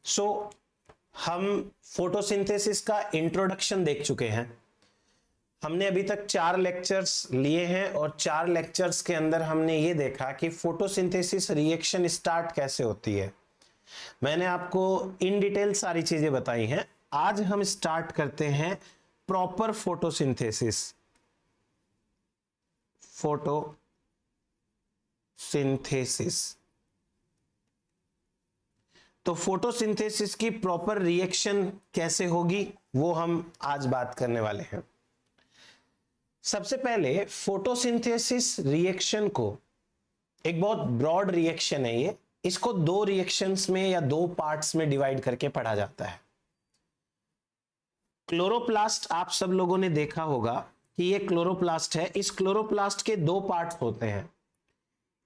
सो हम फोटोसिंथेसिस का इंट्रोडक्शन देख चुके हैं। हमने अभी तक 4 लेक्चर्स लिए हैं और 4 लेक्चर्स के अंदर हमने ये देखा कि फोटोसिंथेसिस रिएक्शन स्टार्ट कैसे होती है। मैंने आपको इन डिटेल सारी चीजें बताई हैं। आज हम स्टार्ट करते हैं प्रॉपर फोटोसिंथेसिस। तो फोटोसिंथेसिस की प्रॉपर रिएक्शन कैसे होगी वो हम आज बात करने वाले हैं। सबसे पहले फोटोसिंथेसिस रिएक्शन को, एक बहुत ब्रॉड रिएक्शन है ये, इसको 2 रिएक्शंस में या 2 पार्ट्स में डिवाइड करके पढ़ा जाता है। क्लोरोप्लास्ट आप सब लोगों ने देखा होगा कि ये क्लोरोप्लास्ट है। इस क्लोरोप्लास्ट के 2 पार्ट्स होते हैं।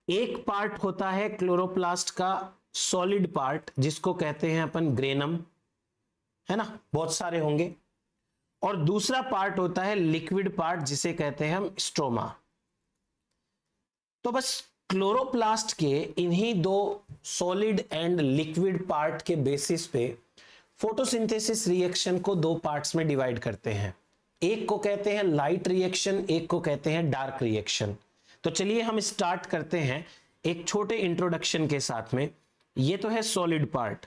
एक पार्ट होता है क्लोरोप्लास्ट का सॉलिड पार्ट जिसको कहते हैं अपन ग्रेनम, है ना, बहुत सारे होंगे। और दूसरा पार्ट होता है लिक्विड पार्ट जिसे कहते हैं हम स्ट्रोमा। तो बस क्लोरोप्लास्ट के इन्हीं 2 सॉलिड एंड लिक्विड पार्ट के बेसिस पे फोटोसिंथेसिस रिएक्शन को 2 पार्ट्स में डिवाइड करते हैं। एक को कहते हैं लाइट रिएक्शन, एक को कहते हैं डार्क रिएक्शन। तो चलिए हम स्टार्ट करते हैं एक छोटे इंट्रोडक्शन के साथ में। ये तो है सॉलिड पार्ट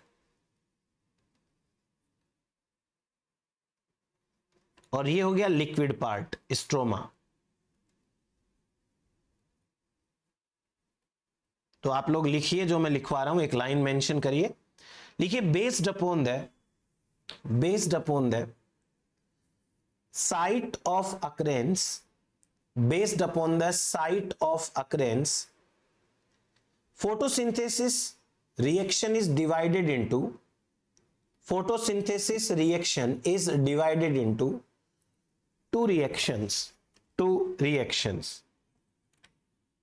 और ये हो गया लिक्विड पार्ट स्ट्रोमा। तो आप लोग लिखिए, जो मैं लिखवा रहा हूं एक लाइन मेंशन करिए। लिखिए based upon the site of occurrence, based upon the site of occurrence, photosynthesis reaction is divided into two reactions।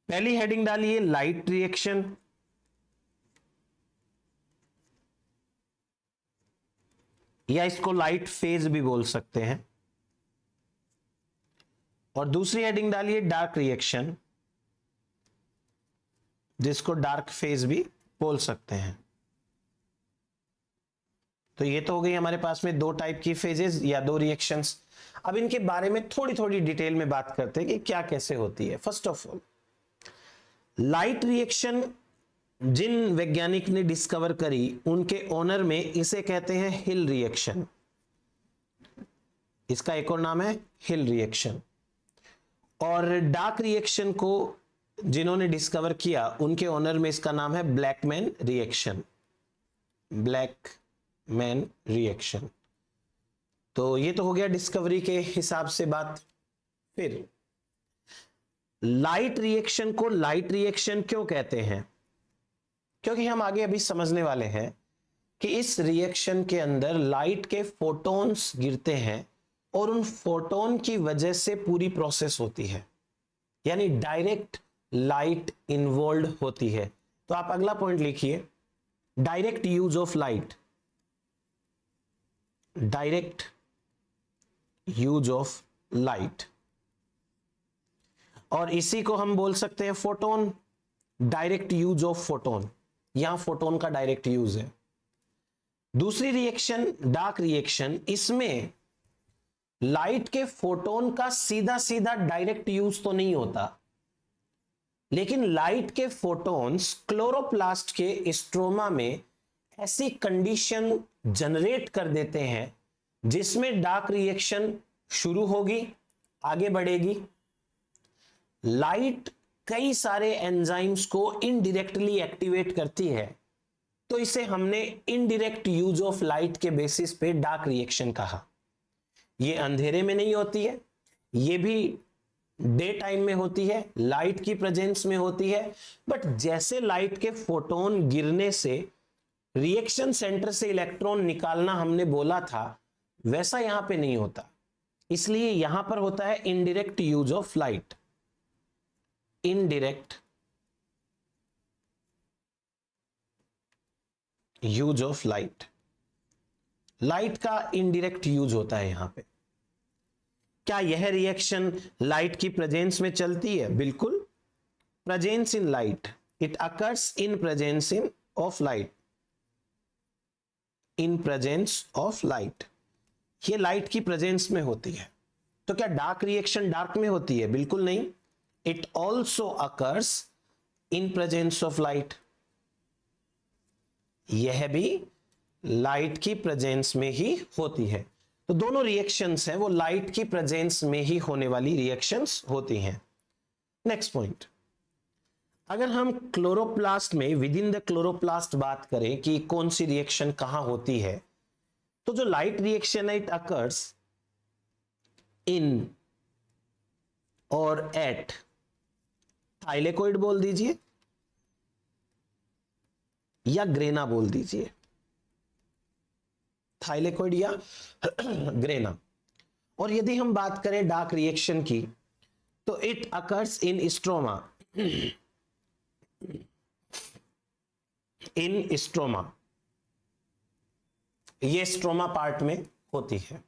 पहली हेडिंग डालिए लाइट रिएक्शन, या इसको लाइट फेज भी बोल सकते हैं। और दूसरी हेडिंग डालिए डार्क रिएक्शन, जिसको डार्क फेज भी बोल सकते हैं। तो ये तो हो गई हमारे पास में 2 टाइप की फेजेस या 2 रिएक्शंस। अब इनके बारे में थोड़ी थोड़ी डिटेल में बात करते हैं कि क्या कैसे होती है। First of all, light reaction जिन वैज्ञानिक ने डिस्कवर करी उनके ऑनर में इसे कहते हैं हिल रिएक्शन। इसका एक और नाम है हिल रिएक्शन। और डार्क रिएक्शन को जिन्होंने डिस्कवर किया उनके ऑनर में इसका नाम है ब्लैकमैन रिएक्शन। तो ये तो हो गया डिस्कवरी के हिसाब से बात। फिर लाइट रिएक्शन को लाइट रिएक्शन क्यों कहते हैं? क्योंकि हम आगे अभी समझने वाले हैं कि इस रिएक्शन के अंदर लाइट के फोटॉन्स गिरते हैं और उन फोटोन की वजह से पूरी प्रोसेस होती है, यानी डायरेक्ट लाइट इन्वॉल्व होती है। तो आप अगला पॉइंट लिखिए, direct use of light. Direct use of light, और इसी को हम बोल सकते हैं photon. Direct use of photon, यहां फोटोन का डायरेक्ट यूज है। दूसरी रिएक्शन डार्क रिएक्शन, इसमें लाइट के फोटोन का सीधा सीधा डायरेक्ट यूज तो नहीं होता, लेकिन लाइट के फोटोन्स क्लोरोप्लास्ट के स्ट्रोमा में ऐसी कंडीशन जनरेट कर देते हैं जिसमें डार्क रिएक्शन शुरू होगी, आगे बढ़ेगी। लाइट कई सारे एंजाइम्स को इनडायरेक्टली एक्टिवेट करती है, तो इसे हमने इनडायरेक्ट यूज ऑफ लाइट के बेसिस पे डार्क रिएक्शन कहा। ये अंधेरे में नहीं होती है, ये भी डे टाइम में होती है, लाइट की प्रेजेंस में होती है। बट जैसे लाइट के फोटोन गिरने से रिएक्शन सेंटर से इलेक्ट्रॉन निकालना हमने बोला था, वैसा यहां पे नहीं होता। इसलिए यहां पर होता है indirect use of light. Indirect use of light, light का इनडायरेक्ट यूज होता है यहां पे। क्या यह रिएक्शन लाइट की प्रेजेंस में चलती है? बिल्कुल। Presence in light, it occurs in presence in of light. In presence of light, ये लाइट की प्रेजेंस में होती है। तो क्या डार्क रिएक्शन डार्क में होती है? बिल्कुल नहीं। It also occurs in presence of light, यह भी लाइट की प्रेजेंस में ही होती है। तो दोनों रिएक्शंस हैं वो लाइट की प्रेजेंस में ही होने वाली रिएक्शंस होती हैं। नेक्स्ट पॉइंट, अगर हम क्लोरोप्लास्ट में विद इन द क्लोरोप्लास्ट बात करें कि कौन सी रिएक्शन कहां होती है, तो जो लाइट रिएक्शन है इट अकर्स इन और एट थाइलेकोइड बोल दीजिए या ग्रेना बोल दीजिए, थाइलेकोइड या ग्रेना। और यदि हम बात करें डार्क रिएक्शन की तो it occurs in stroma, in stroma, ये स्ट्रोमा पार्ट में होती है।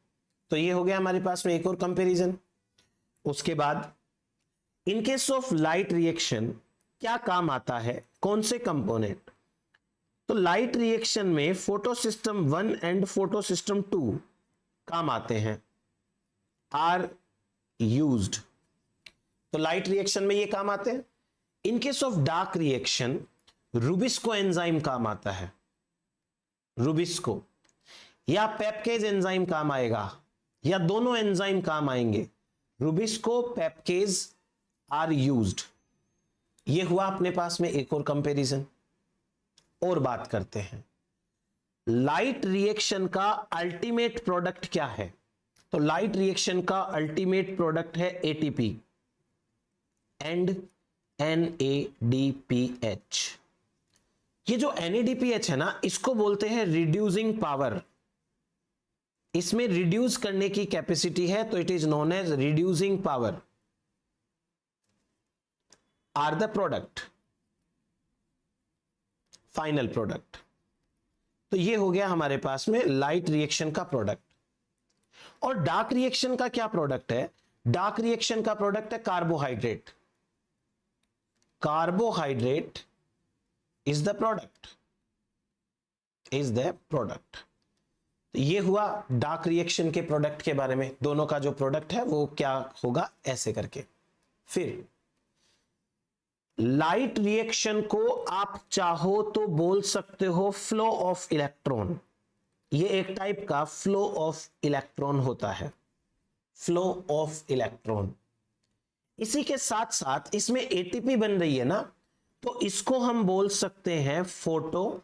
तो ये हो गया हमारे पास में एक और कंपैरिजन। उसके बाद in case of light reaction क्या काम आता है, कौन से कंपोनेंट? तो लाइट रिएक्शन में photo system 1 and photo system 2 काम आते हैं, आर यूज्ड। तो लाइट रिएक्शन में ये काम आते हैं। In case of dark reaction rubisco enzyme काम आता है, रूबिस्को या पेप्केज एंजाइम काम आएगा या दोनों एंजाइम काम आएंगे। Rubisco pepcase are used. ये हुआ अपने पास में एक और कंपैरिजन। और बात करते हैं लाइट रिएक्शन का अल्टीमेट प्रोडक्ट क्या है। तो लाइट रिएक्शन का अल्टीमेट प्रोडक्ट है एटीपी एंड NADPH। ये जो NADPH है ना, इसको बोलते हैं रिड्यूसिंग पावर। इसमें रिड्यूस करने की कैपेसिटी है, तो it is known as reducing power are the product, final product. तो ये हो गया हमारे पास में लाइट रिएक्शन का प्रोडक्ट। और डार्क रिएक्शन का क्या प्रोडक्ट है? डार्क रिएक्शन का प्रोडक्ट है carbohydrate. Carbohydrate is the product, is the product. तो ये हुआ डार्क रिएक्शन के प्रोडक्ट के बारे में। दोनों का जो प्रोडक्ट है वो क्या होगा, ऐसे करके। फिर लाइट रिएक्शन को आप चाहो तो बोल सकते हो फ्लो ऑफ इलेक्ट्रॉन। ये एक टाइप का फ्लो ऑफ इलेक्ट्रॉन होता है, फ्लो ऑफ इलेक्ट्रॉन। इसी के साथ साथ इसमें एटीपी बन रही है ना, तो इसको हम बोल सकते हैं फोटो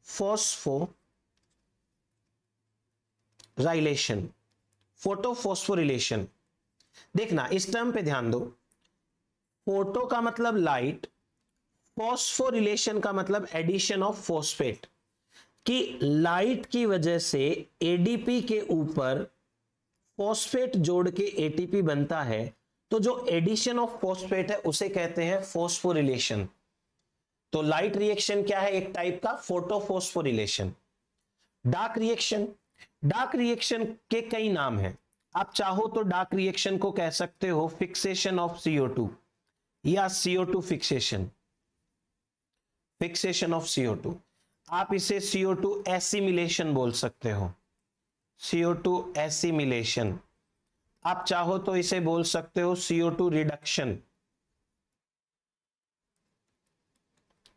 फोस्फोराइलेशन, फोटो फोस्फोरिलेशन। देखना इस टर्म पे ध्यान दो। फोटो का मतलब लाइट, फोस्फोरिलेशन का मतलब एडिशन ऑफ फोस्फेट, कि लाइट की वजह से एडीपी के ऊपर फोस्फेट जोड़ के एटीपी बनता है। तो जो एडिशन ऑफ फोस्फेट है उसे कहते हैं फोस्फोरिलेशन। तो लाइट रिएक्शन क्या है? एक टाइप का फोटोफोस्फोरिलेशन। डार्क रिएक्शन, डार्क रिएक्शन के कई नाम हैं। आप चाहो तो डार्क रिएक्शन को कह सकते हो फिक्सेशन ऑफ CO2 या CO2 fixation, fixation of CO2। आप इसे CO2 एसिमिलेशन बोल सकते हो, CO2 एसिमिलेशन। आप चाहो तो इसे बोल सकते हो CO2 रिडक्शन।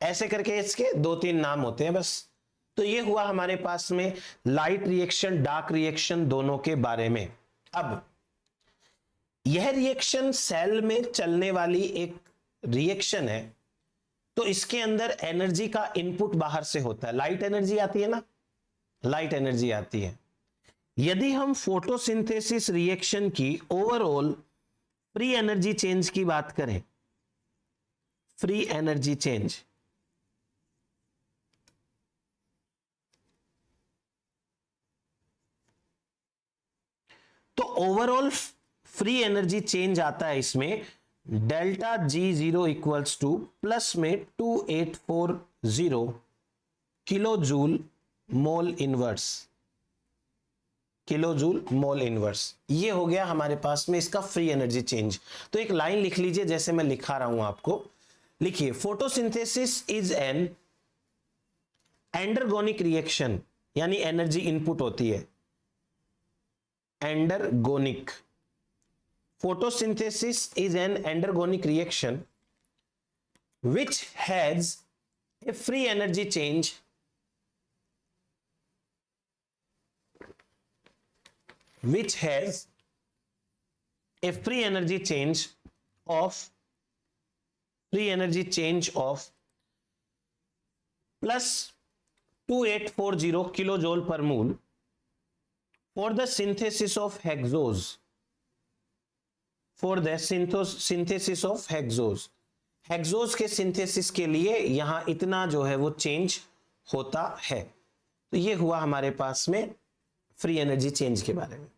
ऐसे करके इसके 2-3 नाम होते हैं बस। तो ये हुआ हमारे पास में लाइट रिएक्शन, डार्क रिएक्शन दोनों के बारे में। अब यह रिएक्शन सेल में चलने वाली एक रिएक्शन है, तो इसके अंदर एनर्जी का इनपुट बाहर से होता है। लाइट एनर्जी आती है ना, लाइट एनर्जी आती है। यदि हम फोटोसिंथेसिस रिएक्शन की ओवरऑल फ्री एनर्जी चेंज की बात करें, फ्री एनर्जी चेंज, तो ओवरऑल फ्री एनर्जी चेंज आता है इसमें delta G0 equals two plus में 2840 kilo joule mole inverse, kilo joule mole inverse. ये हो गया हमारे पास में इसका फ्री एनर्जी चेंज। तो एक लाइन लिख लीजिए जैसे मैं लिखा रहा हूं आपको। लिखिए, photosynthesis is an endergonic reaction यानी एनर्जी इनपुट होती है। Endergonic, photosynthesis is an endergonic reaction which has a free energy change which has a free energy change of plus 2840 kilojoule per mole for the synthesis of hexose, hexose के synthesis के लिए यहां इतना जो है वो चेंज होता है। तो ये हुआ हमारे पास में फ्री एनर्जी चेंज के बारे में।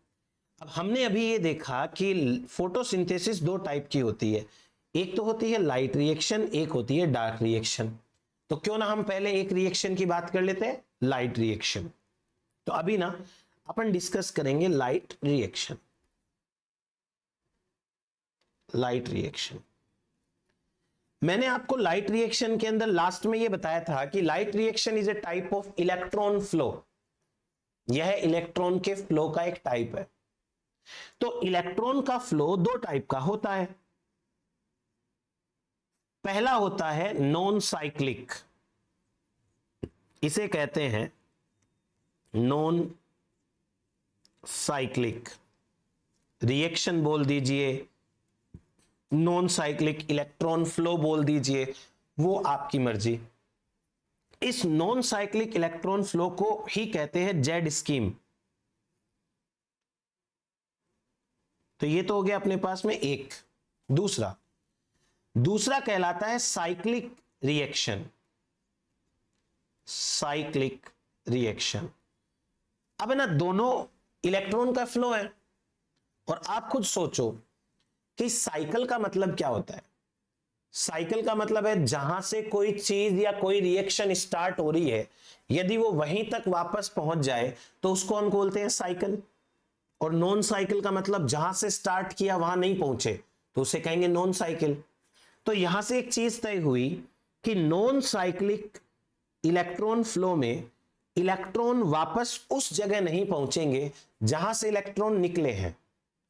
अब हमने अभी ये देखा कि फोटोसिंथेसिस दो टाइप की होती है, एक तो होती है लाइट रिएक्शन, एक होती है डार्क रिएक्शन। तो क्यों ना हम पहले एक रिएक्शन की बात कर लेते हैं, लाइट रिएक्शन। तो अभी ना अपन डिस्कस करेंगे लाइट रिएक्शन। मैंने आपको लाइट रिएक्शन के अंदर लास्ट में ये बताया था कि light reaction is a type of electron flow, यह इलेक्ट्रॉन के फ्लो का एक टाइप है। तो इलेक्ट्रॉन का फ्लो दो टाइप का होता है। पहला होता है नॉन साइक्लिक, इसे कहते हैं नॉन साइक्लिक रिएक्शन बोल दीजिए, नॉन साइक्लिक इलेक्ट्रॉन फ्लो बोल दीजिए, वो आपकी मर्जी। इस नॉन साइक्लिक इलेक्ट्रॉन फ्लो को ही कहते हैं जेड स्कीम। तो ये तो हो गया अपने पास में एक। दूसरा कहलाता है साइक्लिक रिएक्शन। अब है ना, दोनों इलेक्ट्रॉन का फ्लो है, और आप खुद सोचो कि साइकिल का मतलब क्या होता है। साइकिल का मतलब है जहां से कोई चीज या कोई रिएक्शन स्टार्ट हो रही है, यदि वो वहीं तक वापस पहुंच जाए तो उसको हम बोलते हैं साइकिल। और नॉन साइकिल का मतलब जहां से स्टार्ट किया वहां नहीं पहुंचे तो उसे कहेंगे नॉन साइकिल। तो यहां से एक चीज तय हुई कि नॉन साइक्लिक इलेक्ट्रॉन फ्लो में इलेक्ट्रॉन वापस उस जगह नहीं पहुंचेंगे जहां से इलेक्ट्रॉन निकले हैं,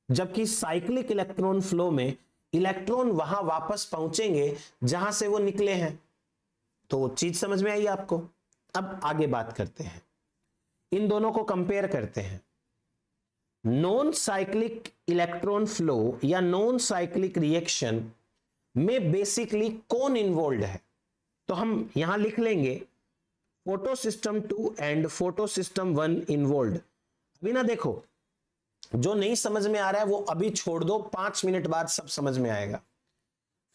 जबकि साइक्लिक इलेक्ट्रॉन फ्लो में इलेक्ट्रॉन वहां वापस पहुंचेंगे जहां से वो निकले हैं। तो चीज समझ में आई आपको। अब आगे बात करते हैं, इन दोनों को कंपेयर करते हैं। नॉन साइक्लिक इलेक्ट्रॉन फ्लो या नॉन साइक्लिक रिएक्शन में बेसिकली कौन इन्वॉल्व है। तो हम यहां लिख लेंगे photo system 2 and photo system 1 involve. अभी ना देखो, जो नहीं समझ में आ रहा है वो अभी छोड़ दो, 5 मिनट बाद सब समझ में आएगा।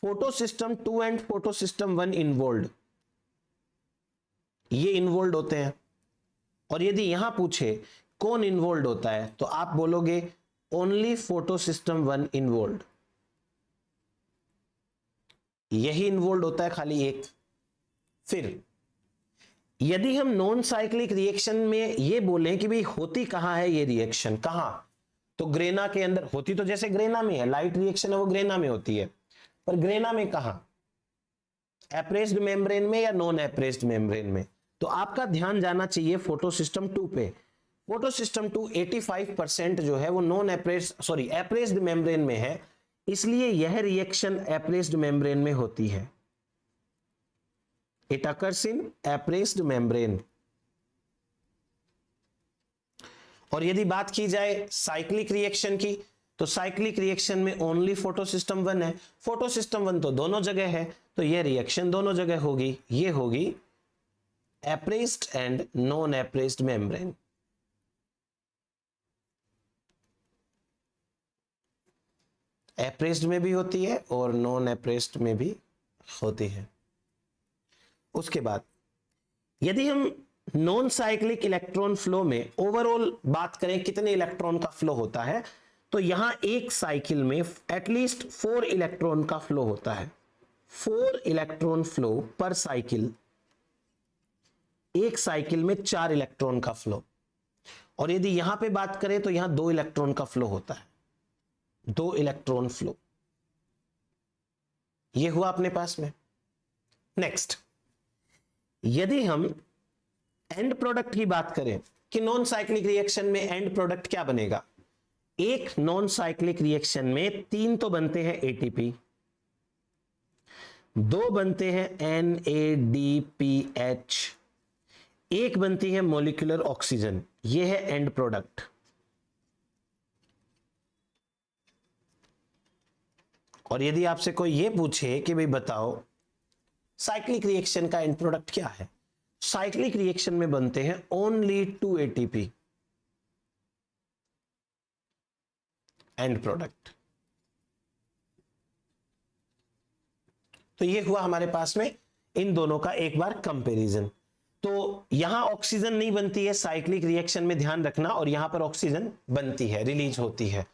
Photo system 2 and photo system 1 involve, ये इन्वॉल्व होते हैं। और यदि यहां पूछे कौन इन्वॉल्व होता है तो आप बोलोगे ओनली फोटो सिस्टम 1 इन्वॉल्व, यही इन्वॉल्व होता है, खाली एक। फिर यदि हम नॉन साइक्लिक रिएक्शन में ये बोलें कि भाई होती कहां है ये रिएक्शन, कहां, तो ग्रेना के अंदर होती, तो जैसे ग्रेना में है, लाइट रिएक्शन है वो ग्रेना में होती है, पर ग्रेना में कहां, एप्रेस्ड मेम्ब्रेन में या नॉन एप्रेस्ड मेम्ब्रेन में। तो आपका ध्यान जाना चाहिए फोटो सिस्टम 2 पे। फोटो सिस्टम 2 85% जो है वो नॉन एप्रेस्ड मेम्ब्रेन में है, इसलिए यह रिएक्शन एप्रेस्ड मेम्ब्रेन में होती है। It occurs in appressed membrane. और यदि बात की जाए साइक्लिक रिएक्शन की, तो साइक्लिक रिएक्शन में ओनली फोटो सिस्टम 1 है। फोटो सिस्टम 1 तो दोनों जगह है, तो यह रिएक्शन दोनों जगह होगी। ये होगी appressed and non appressed membrane. Appressed में भी होती है और नॉन एप्रेस्ड में भी होती है। उसके बाद यदि हम नॉन साइक्लिक इलेक्ट्रॉन फ्लो में ओवरऑल बात करें कितने इलेक्ट्रॉन का फ्लो होता है, तो यहां एक साइकिल में एटलीस्ट 4 इलेक्ट्रॉन का फ्लो होता है। 4 इलेक्ट्रॉन फ्लो पर साइकिल, एक साइकिल में 4 इलेक्ट्रॉन का फ्लो। और यदि यहां पे बात करें तो यहां 2 इलेक्ट्रॉन का फ्लो होता है, 2 इलेक्ट्रॉन फ्लो। यह हुआ अपने पास में। नेक्स्ट, यदि हम एंड प्रोडक्ट की बात करें कि नॉन साइक्लिक रिएक्शन में एंड प्रोडक्ट क्या बनेगा, एक नॉन साइक्लिक रिएक्शन में 3 तो बनते हैं एटीपी, 2 बनते हैं NADPH, एक बनती है मॉलिक्यूलर ऑक्सीजन। यह है एंड प्रोडक्ट। और यदि आपसे कोई यह पूछे कि भाई बताओ साइक्लिक रिएक्शन का एंड प्रोडक्ट क्या है, साइक्लिक रिएक्शन में बनते हैं ओनली 2 ATP एंड प्रोडक्ट। तो ये हुआ हमारे पास में इन दोनों का एक बार कंपैरिजन। तो यहां ऑक्सीजन नहीं बनती है साइक्लिक रिएक्शन में, ध्यान रखना, और यहां पर ऑक्सीजन बनती है, रिलीज होती है।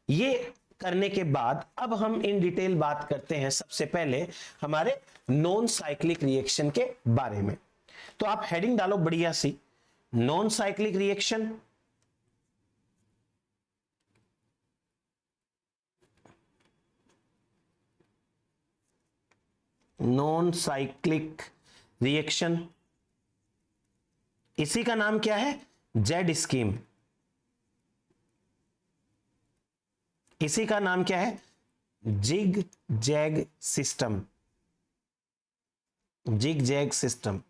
ये करने के बाद अब हम इन डिटेल बात करते हैं सबसे पहले हमारे नॉन साइक्लिक रिएक्शन के बारे में। तो आप हेडिंग डालो बढ़िया सी, non cyclic reaction. Non cyclic reaction, इसी का नाम क्या है, जेड स्कीम। इसी का नाम क्या है, zig zag system. Zig zag system.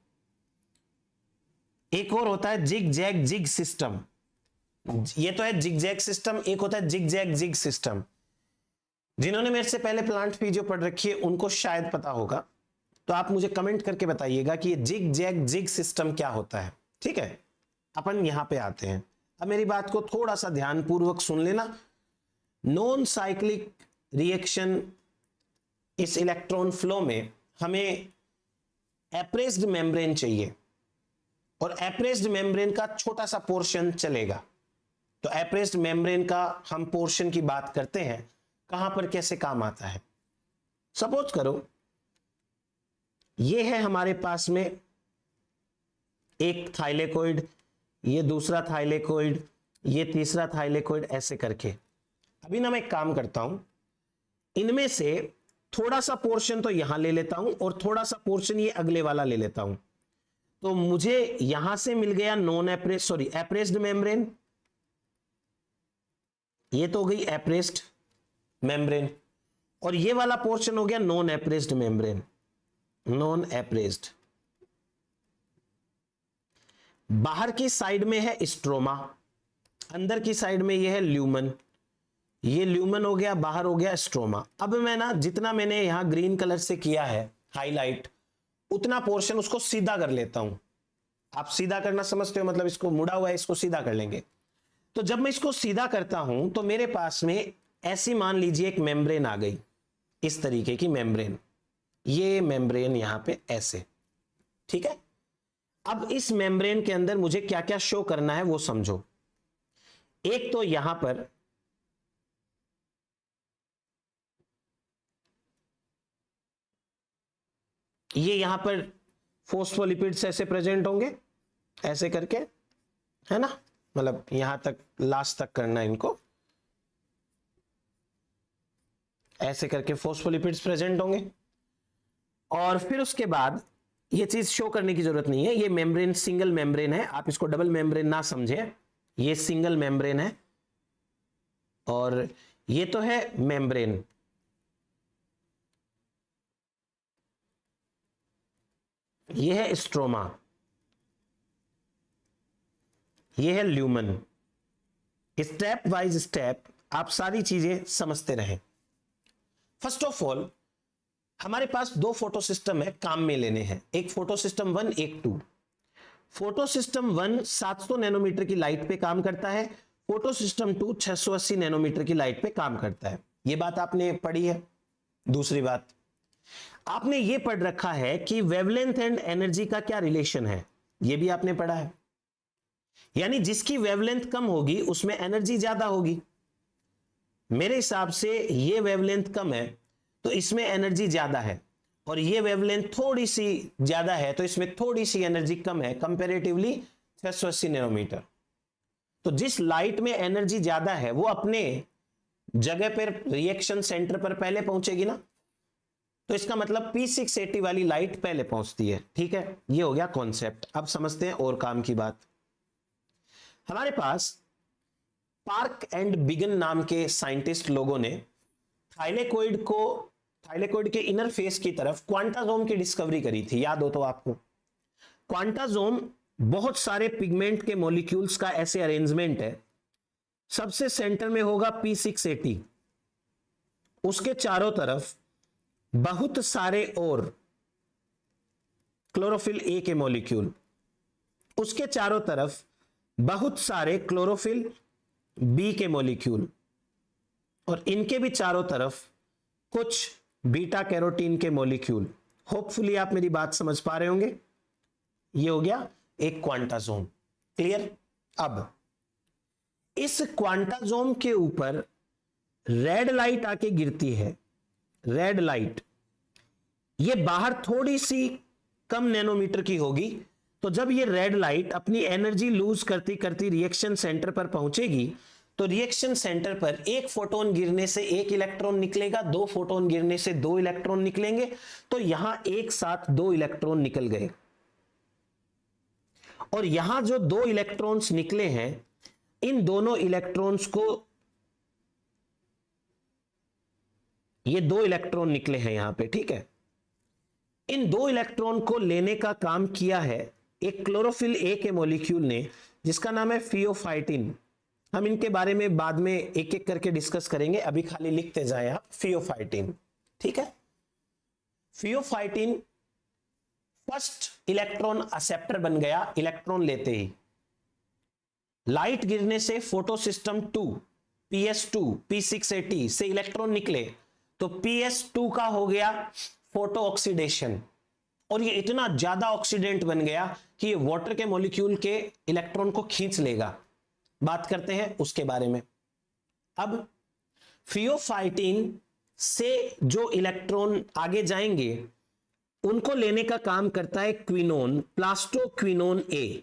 एक और होता है जिग जैग जिग सिस्टम। ये तो है जिग जैग सिस्टम, एक होता है जिग जैग जिग सिस्टम। जिन्होंने मेरे से पहले प्लांट फिजियो पढ़ रखी है उनको शायद पता होगा, तो आप मुझे कमेंट करके बताइएगा कि ये जिग जैग जिग सिस्टम क्या होता है। ठीक है, अपन यहां पे आते हैं। अब मेरी बात को थोड़ा सा ध्यानपूर्वक सुन लेना। नॉन साइक्लिक रिएक्शन, इस इलेक्ट्रॉन फ्लो में हमें एप्रेस्ड मेम्ब्रेन चाहिए, और एप्रेस्ड मेम्ब्रेन का छोटा सा पोर्शन चलेगा। तो एप्रेस्ड मेम्ब्रेन का हम पोर्शन की बात करते हैं, कहां पर कैसे काम आता है। सपोज करो ये है हमारे पास में एक थाइलेकोइड, ये दूसरा थाइलेकोइड, ये तीसरा थाइलेकोइड, ऐसे करके। अभी ना मैं एक काम करता हूं, इनमें से थोड़ा सा पोर्शन तो यहां ले लेता हूं और थोड़ा सा पोर्शन ये अगले वाला ले लेता हूं। तो मुझे यहां से मिल गया non appressed, sorry appressed membrane. ये तो हो गई एप्रेस्ड मेम्ब्रेन, और ये वाला पोर्शन हो गया non appressed membrane, non appressed. बाहर की साइड में है स्ट्रोमा, अंदर की साइड में ये है ल्यूमन। ये ल्यूमन हो गया, बाहर हो गया स्ट्रोमा। अब मैं ना जितना मैंने यहां ग्रीन कलर से किया है हाईलाइट, उतना पोर्शन उसको सीधा कर लेता हूं। आप सीधा करना समझते हो, मतलब इसको मुड़ा हुआ है, इसको सीधा कर लेंगे। तो जब मैं इसको सीधा करता हूं तो मेरे पास में ऐसी मान लीजिए एक मेम्ब्रेन आ गई, इस तरीके की मेम्ब्रेन। ये मेम्ब्रेन यहां पे ऐसे, ठीक है। अब इस मेम्ब्रेन के अंदर मुझे क्या क्या शो करना है वो समझो। एक तो यहां पर ये यहां पर फोस्फोलिपिड्स ऐसे प्रेजेंट होंगे, ऐसे करके, है ना, मतलब यहां तक लास्ट तक करना है इनको, ऐसे करके फोस्फोलिपिड्स प्रेजेंट होंगे। और फिर उसके बाद ये चीज शो करने की जरूरत नहीं है, ये मेम्ब्रेन सिंगल मेम्ब्रेन है, आप इसको डबल मेम्ब्रेन ना समझे, ये सिंगल मेम्ब्रेन है। और ये तो है मेम्ब्रेन, ये है स्ट्रोमा, ये है ल्यूमन। स्टेप वाइज स्टेप आप सारी चीजें समझते रहें। फर्स्ट ऑफ ऑल हमारे पास 2 फोटो सिस्टम है, काम में लेने हैं। एक फोटो सिस्टम 1, एक 2। फोटो सिस्टम 1 700 नैनोमीटर की लाइट पे काम करता है, फोटो सिस्टम 2 680 नैनोमीटर की लाइट पे काम करता है। ये बात आपने पढ़ी है। दूसरी बात, आपने ये पढ़ रखा है कि वेवलेंथ एंड एनर्जी का क्या रिलेशन है, ये भी आपने पढ़ा है। यानी जिसकी वेवलेंथ कम होगी उसमें एनर्जी ज्यादा होगी। मेरे हिसाब से ये वेवलेंथ कम है तो इसमें एनर्जी ज्यादा है, और ये वेवलेंथ थोड़ी सी ज्यादा है तो इसमें थोड़ी सी एनर्जी कम है, कंपैरेटिवली 680 नैनोमीटर। तो जिस लाइट में एनर्जी ज्यादा है वो अपने जगह पर, रिएक्शन सेंटर पर पहले पहुंचेगी ना। तो इसका मतलब P680 वाली लाइट पहले पहुंचती है। ठीक है, ये हो गया कॉन्सेप्ट। अब समझते हैं और काम की बात। हमारे पास पार्क एंड बिगन नाम के साइंटिस्ट लोगों ने थाइलेकोइड के इनर फेस की तरफ क्वांटाजोम की डिस्कवरी करी थी। याद हो तो आपको, क्वांटाजोम बहुत सारे पिगमेंट के मॉलिक्यूल्स का ऐसे अरेंजमेंट है। सबसे सेंटर में होगा P680, उसके चारों तरफ बहुत सारे और क्लोरोफिल ए के मॉलिक्यूल, उसके चारों तरफ बहुत सारे क्लोरोफिल बी के मॉलिक्यूल, और इनके भी चारों तरफ कुछ बीटा कैरोटीन के मॉलिक्यूल। होपफुली आप मेरी बात समझ पा रहे होंगे। ये हो गया एक क्वांटाजोम। क्लियर? अब इस क्वांटाजोम के ऊपर रेड लाइट आके गिरती है। रेड लाइट ये बाहर थोड़ी सी कम नैनोमीटर की होगी। तो जब ये रेड लाइट अपनी एनर्जी लूज करती करती रिएक्शन सेंटर पर पहुंचेगी, तो रिएक्शन सेंटर पर एक फोटोन गिरने से एक इलेक्ट्रॉन निकलेगा, दो फोटोन गिरने से दो इलेक्ट्रॉन निकलेंगे। तो यहां एक साथ दो इलेक्ट्रॉन निकल गए, और यहां जो दो इलेक्ट्रॉन्स निकले हैं, इन दोनों इलेक्ट्रॉन्स को, ये दो इलेक्ट्रॉन निकले हैं यहां पे, ठीक है। इन दो इलेक्ट्रॉन को लेने का काम किया है एक क्लोरोफिल ए के मॉलिक्यूल ने, जिसका नाम है फियोफाइटिन। हम इनके बारे में बाद में एक एक करके डिस्कस करेंगे, अभी खाली लिखते जाएं आप फियोफाइटिन। ठीक है, फियोफाइटिन फर्स्ट इलेक्ट्रॉन एक्सेप्टर बन गया। इलेक्ट्रॉन लेते ही लाइट गिरने से फोटो सिस्टम 2 PS2 P680 से इलेक्ट्रॉन निकले, तो PS2 का हो गया फोटो ऑक्सीडेशन, और ये इतना ज्यादा ऑक्सीडेंट बन गया कि ये वाटर के मॉलिक्यूल के इलेक्ट्रॉन को खींच लेगा। बात करते हैं उसके बारे में। अब फियोफाइटिन से जो इलेक्ट्रॉन आगे जाएंगे, उनको लेने का काम करता है क्विनोन, प्लास्टोक्विनोन ए।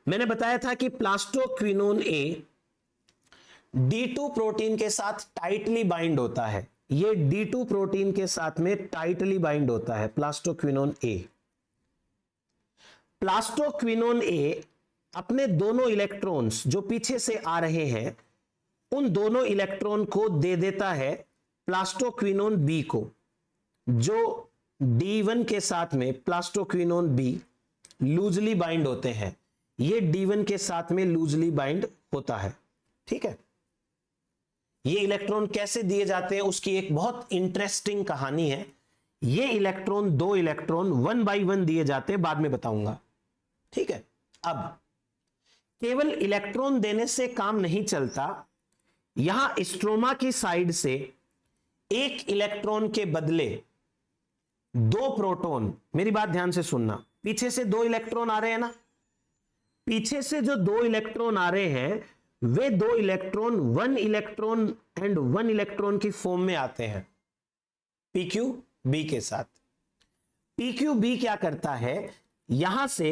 मैंने बताया था कि प्लास्टोक्विनोन ए D2 प्रोटीन के साथ टाइटली बाइंड होता है। ये D2 प्रोटीन के साथ में टाइटली बाइंड होता है प्लास्टोक्विनोन ए। प्लास्टोक्विनोन ए अपने दोनों इलेक्ट्रॉन्स जो पीछे से आ रहे हैं, उन दोनों इलेक्ट्रॉन को दे देता है प्लास्टोक्विनोन बी को, जो D1 के साथ में प्लास्टोक्विनोन बी लूजली बाइंड होते हैं। ये D1 के साथ में लूजली बाइंड होता है। ठीक है, ये इलेक्ट्रॉन कैसे दिए जाते हैं उसकी एक बहुत इंटरेस्टिंग कहानी है। ये इलेक्ट्रॉन, दो इलेक्ट्रॉन 1 बाय 1 दिए जाते हैं, बाद में बताऊंगा। ठीक है, अब केवल इलेक्ट्रॉन देने से काम नहीं चलता। यहां स्ट्रोमा की साइड से एक इलेक्ट्रॉन के बदले दो प्रोटॉन, मेरी बात ध्यान से सुनना, पीछे से दो इलेक्ट्रॉन आ रहे हैं ना, पीछे से जो दो इलेक्ट्रॉन आ रहे हैं, वे दो इलेक्ट्रॉन 1 इलेक्ट्रॉन एंड 1 इलेक्ट्रॉन की फॉर्म में आते हैं PQB के साथ। PQB क्या करता है, यहां से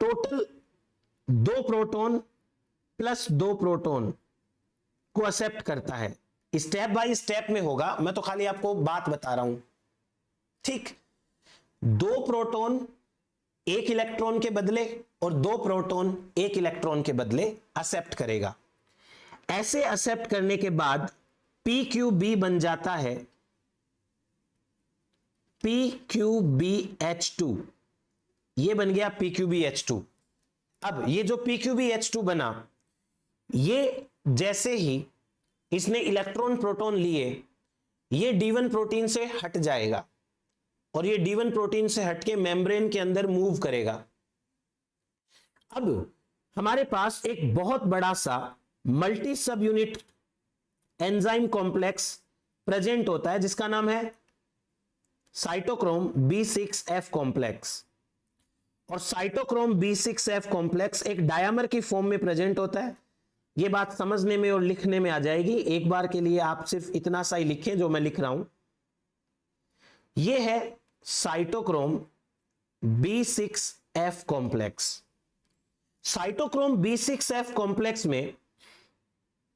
टोटल 2 प्रोटॉन प्लस 2 प्रोटॉन को एक्सेप्ट करता है। स्टेप बाय स्टेप में होगा, मैं तो खाली आपको बात बता रहा हूं। ठीक, 2 प्रोटॉन एक इलेक्ट्रॉन के बदले और 2 प्रोटॉन एक इलेक्ट्रॉन के बदले एक्सेप्ट करेगा। ऐसे एक्सेप्ट करने के बाद PQB बन जाता है PQBH2। ये बन गया PQBH2। अब ये जो PQBH2 बना, ये जैसे ही इसने इलेक्ट्रॉन प्रोटॉन लिए, ये D1 प्रोटीन से हट जाएगा, और ये D1 प्रोटीन से हटके मेम्ब्रेन के अंदर मूव करेगा। अब हमारे पास एक बहुत बड़ा सा multi sub unit enzyme complex present होता है, जिसका नाम है साइटोक्रोम B6F कॉम्प्लेक्स। और साइटोक्रोम B6F कॉम्प्लेक्स एक डायमर की फॉर्म में प्रेजेंट होता है। यह बात समझने में और लिखने में आ जाएगी। एक बार के लिए आप सिर्फ इतना सा ही लिखें जो मैं लिख रहा हूं। यह है cytochrome B6F complex. Cytochrome B6F complex में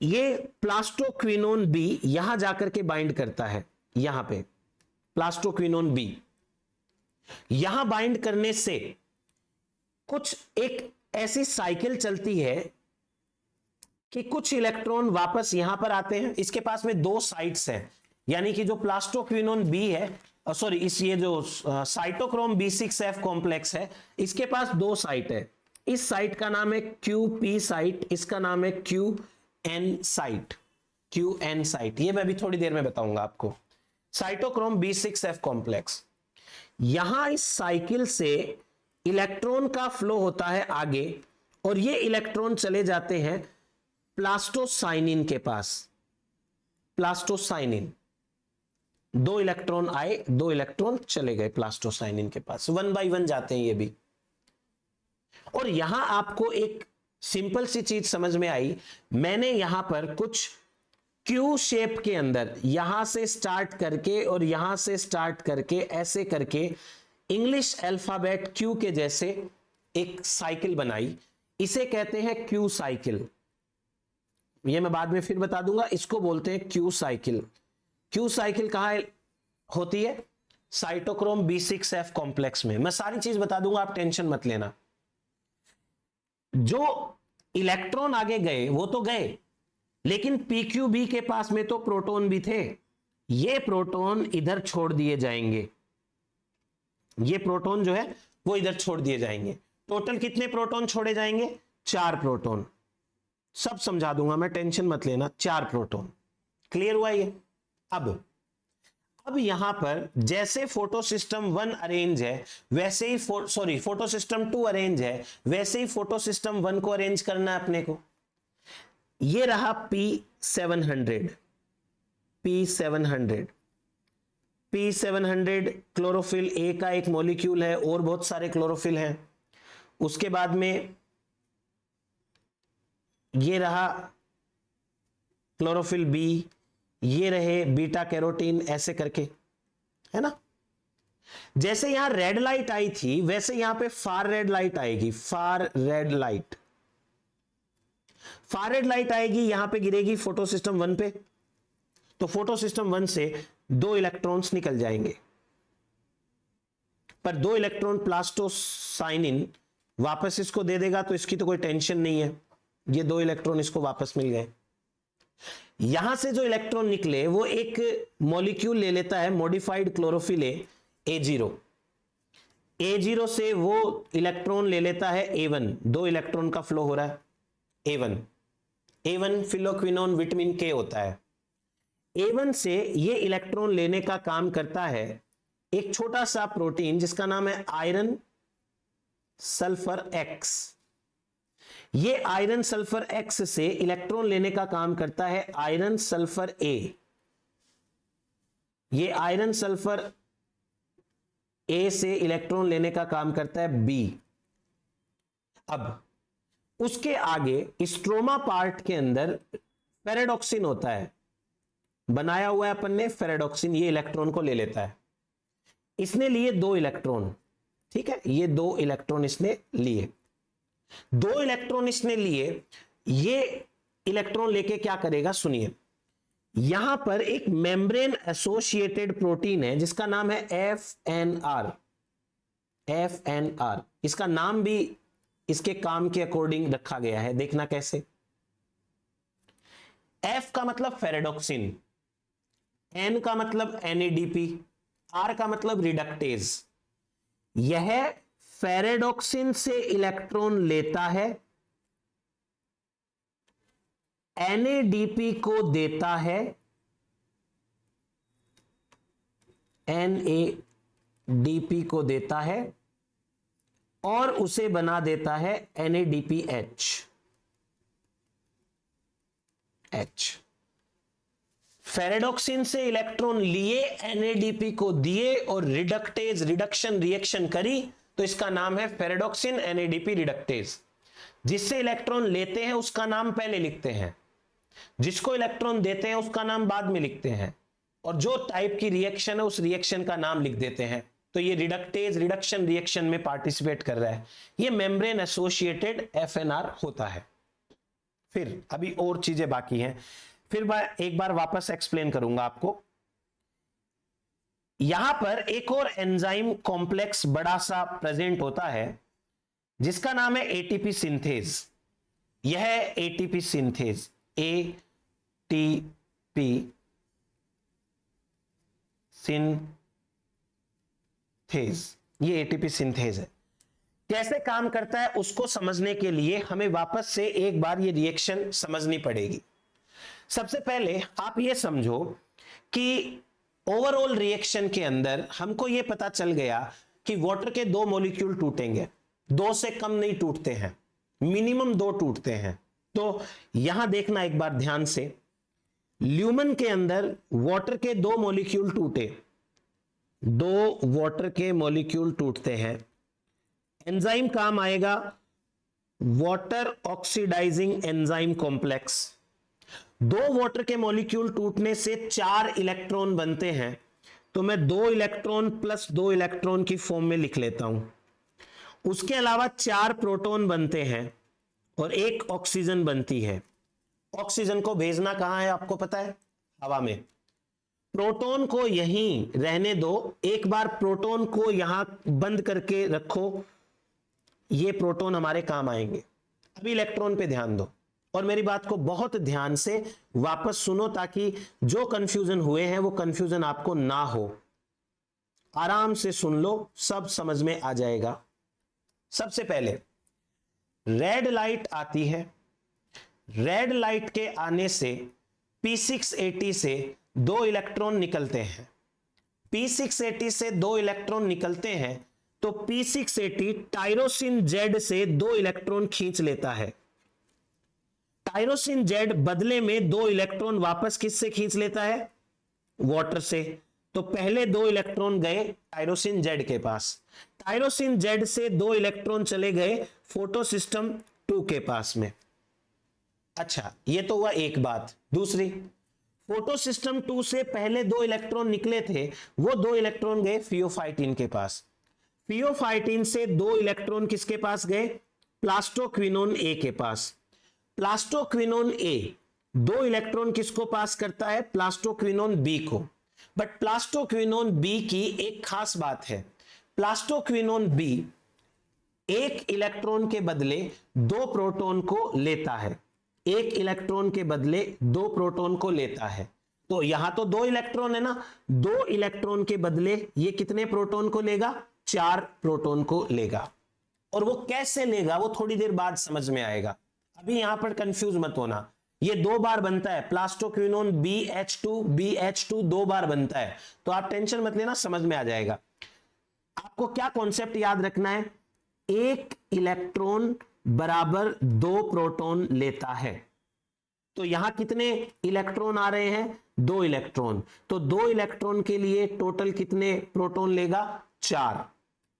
ये प्लास्टोक्विनोन बी यहां जाकर के बाइंड करता है, यहां पे प्लास्टोक्विनोन बी यहां बाइंड करने से कुछ एक ऐसी साइकिल चलती है कि कुछ इलेक्ट्रॉन वापस यहां पर आते हैं। इसके पास में दो साइट्स हैं, यानी कि जो प्लास्टोक्विनोन बी है, सॉरी इस ये जो साइटोक्रोम B6F कॉम्प्लेक्स है, इसके पास दो साइट है। इस साइट का नाम है QP साइट, इसका नाम है QN साइट। QN साइट ये मैं अभी थोड़ी देर में बताऊंगा आपको। साइटोक्रोम B6F कॉम्प्लेक्स, यहां इस साइकिल से इलेक्ट्रॉन का फ्लो होता है आगे और ये इलेक्ट्रॉन चले जाते हैं प्लास्टोसाइनिन के पास। प्लास्टोसाइनिन, दो इलेक्ट्रॉन आए, दो इलेक्ट्रॉन चले गए प्लास्टोसाइनिन के पास, 1 बाय 1 जाते हैं ये भी। और यहां आपको एक सिंपल सी चीज समझ में आई, मैंने यहां पर कुछ क्यू शेप के अंदर यहां से स्टार्ट करके और यहां से स्टार्ट करके ऐसे करके इंग्लिश अल्फाबेट क्यू के जैसे एक साइकिल बनाई, इसे कहते हैं क्यू साइकिल। ये मैं बाद में फिर बता दूंगा, इसको बोलते हैं क्यू साइकिल। क्यू साइकिल कहां होती है? साइटोक्रोम B6F कॉम्प्लेक्स में। मैं सारी चीज बता दूंगा, आप टेंशन मत लेना। जो इलेक्ट्रॉन आगे गए वो तो गए, लेकिन PQB के पास में तो प्रोटॉन भी थे। ये प्रोटॉन इधर छोड़ दिए जाएंगे, ये प्रोटॉन जो है वो इधर छोड़ दिए जाएंगे। टोटल कितने प्रोटॉन छोड़े जाएंगे? 4 प्रोटॉन। सब समझा दूंगा मैं, टेंशन मत लेना। 4 प्रोटॉन। क्लियर हुआ ये? अब यहां पर जैसे फोटो सिस्टम 1 अरेंज है वैसे ही फोटो सिस्टम 2 अरेंज है, वैसे ही फोटो सिस्टम 1 को अरेंज करना है अपने को। ये रहा P700, P700 क्लोरोफिल ए का एक मॉलिक्यूल है, और बहुत सारे क्लोरोफिल हैं। उसके बाद में ये रहा क्लोरोफिल बी, ये रहे बीटा कैरोटीन, ऐसे करके, है ना। जैसे यहां रेड लाइट आई थी वैसे यहां पे फार रेड लाइट आएगी। Far red light, far red light आएगी, यहां पे गिरेगी फोटो सिस्टम 1 पे, तो फोटो सिस्टम 1 से 2 इलेक्ट्रॉन्स निकल जाएंगे। पर 2 इलेक्ट्रॉन प्लास्टोसाइनिन वापस इसको दे देगा, तो इसकी तो कोई टेंशन नहीं है, ये 2 इलेक्ट्रॉन इसको वापस मिल गए। यहां से जो इलेक्ट्रॉन निकले वो एक मॉलिक्यूल ले लेता है, मॉडिफाइड क्लोरोफिल A0। A0 से वो इलेक्ट्रॉन ले लेता है A1, 2 इलेक्ट्रॉन का फ्लो हो रहा है A1 फिलोक्विनोन विटामिन K होता है। A1 से ये इलेक्ट्रॉन लेने का काम करता है एक छोटा सा प्रोटीन जिसका नाम है आयरन सल्फर X। ये आयरन सल्फर X से इलेक्ट्रॉन लेने का काम करता है आयरन सल्फर A। ये आयरन सल्फर A से इलेक्ट्रॉन लेने का काम करता है B। अब उसके आगे स्ट्रोमा पार्ट के अंदर फेरेडॉक्सिन होता है, बनाया हुआ है अपन ने फेरेडॉक्सिन, ये इलेक्ट्रॉन को ले लेता है। इसने लिए 2 इलेक्ट्रॉन, ठीक है, ये 2 इलेक्ट्रॉन इसने लिए। 2 इलेक्ट्रॉन इसने लिए, ये इलेक्ट्रॉन लेके क्या करेगा सुनिए। यहां पर एक मेम्ब्रेन एसोसिएटेड प्रोटीन है जिसका नाम है FNR। इसका नाम भी इसके काम के अकॉर्डिंग रखा गया है, देखना कैसे। F का मतलब फेरेडॉक्सिन, N का मतलब NADP, R का मतलब रिडक्टेज। यह फेरेडॉक्सिन से इलेक्ट्रॉन लेता है, NADP को देता है, NADP को देता है और उसे बना देता है NADPH। फेरेडॉक्सिन से इलेक्ट्रॉन लिए, NADP को दिए और रिडक्शन रिएक्शन करी, तो इसका नाम है फेरेडॉक्सिन NADP रिडक्टेज। जिससे इलेक्ट्रॉन लेते हैं उसका नाम पहले लिखते हैं, जिसको इलेक्ट्रॉन देते हैं उसका नाम बाद में लिखते हैं, और जो टाइप की रिएक्शन है उस रिएक्शन का नाम लिख देते हैं। तो ये रिडक्शन रिएक्शन में पार्टिसिपेट कर रहा है, ये मेम्ब्रेन एसोसिएटेड FNR होता है। फिर अभी और चीजें बाकी हैं, फिर मैं एक बार वापस एक्सप्लेन करूंगा आपको। यहां पर एक और एंजाइम कॉम्प्लेक्स बड़ा सा प्रेजेंट होता है जिसका नाम है एटीपी सिंथेज। यह है एटीपी सिंथेज, एटीपी सिंथेज, ये एटीपी सिंथेज है। कैसे काम करता है उसको समझने के लिए हमें वापस से एक बार ये रिएक्शन समझनी पड़ेगी। सबसे पहले आप ये समझो कि ओवरऑल रिएक्शन के अंदर हमको ये पता चल गया कि वाटर के 2 मॉलिक्यूल टूटेंगे, 2 से कम नहीं टूटते हैं, मिनिमम 2 टूटते हैं। तो यहां देखना एक बार ध्यान से, ल्यूमन के अंदर वाटर के 2 मॉलिक्यूल टूटे, 2 वाटर के मॉलिक्यूल टूटते हैं। एंजाइम काम आएगा water oxidising enzyme complex. 2 water के मॉलिक्यूल टूटने से 4 इलेक्ट्रॉन बनते हैं, तो मैं 2 इलेक्ट्रॉन प्लस 2 इलेक्ट्रॉन की फॉर्म में लिख लेता हूं। उसके अलावा 4 प्रोटॉन बनते हैं और 1 ऑक्सीजन बनती है। ऑक्सीजन को भेजना कहां है आपको पता है? हवा में। प्रोटॉन को यहीं रहने दो, एक बार प्रोटॉन को यहां बंद करके रखो, ये प्रोटॉन हमारे काम आएंगे। अभी इलेक्ट्रॉन पे ध्यान दो और मेरी बात को बहुत ध्यान से वापस सुनो ताकि जो कंफ्यूजन हुए हैं वो कंफ्यूजन आपको ना हो। आराम से सुन लो, सब समझ में आ जाएगा। सबसे पहले रेड लाइट आती है, रेड लाइट के आने से P680 से 2 इलेक्ट्रॉन निकलते हैं। P680 से 2 इलेक्ट्रॉन निकलते हैं तो P680 टायरोसिन Z से 2 इलेक्ट्रॉन खींच लेता है। टायरोसिन Z बदले में 2 इलेक्ट्रॉन वापस किससे खींच लेता है? वाटर से। तो पहले 2 इलेक्ट्रॉन गए टायरोसिन Z के पास, टायरोसिन Z से 2 इलेक्ट्रॉन चले गए फोटोसिस्टम 2 के पास में। अच्छा, ये तो हुआ एक बात। दूसरी, फोटोसिस्टम 2 से पहले 2 इलेक्ट्रॉन निकले थे, वो 2 इलेक्ट्रॉन गए फियोफाइटिन के पास। फियोफाइटिन से 2 इलेक्ट्रॉन किसके पास गए? प्लास्टोक्विनोन ए के पास। प्लास्टोक्विनोन ए 2 इलेक्ट्रॉन किसको पास करता है? प्लास्टोक्विनोन बी को। बट प्लास्टोक्विनोन बी की एक खास बात है, प्लास्टोक्विनोन बी 1 इलेक्ट्रॉन के बदले 2 प्रोटॉन को लेता है, 1 इलेक्ट्रॉन के बदले 2 प्रोटॉन को लेता है। तो यहां तो 2 इलेक्ट्रॉन है ना, 2 इलेक्ट्रॉन के बदले ये कितने प्रोटॉन को लेगा? 4 प्रोटॉन को लेगा। और वो कैसे लेगा वो थोड़ी देर बाद समझ में आएगा, अभी यहां पर कंफ्यूज मत होना। ये 2 बार बनता है, प्लास्टोक्विनोन BH2 2 बार बनता है, तो आप टेंशन मत लेना, समझ में आ जाएगा। आपको क्या कॉन्सेप्ट याद रखना है? 1 इलेक्ट्रॉन बराबर 2 प्रोटॉन लेता है। तो यहां कितने इलेक्ट्रॉन आ रहे हैं? 2 इलेक्ट्रॉन। तो 2 इलेक्ट्रॉन के लिए टोटल कितने प्रोटॉन लेगा? 4।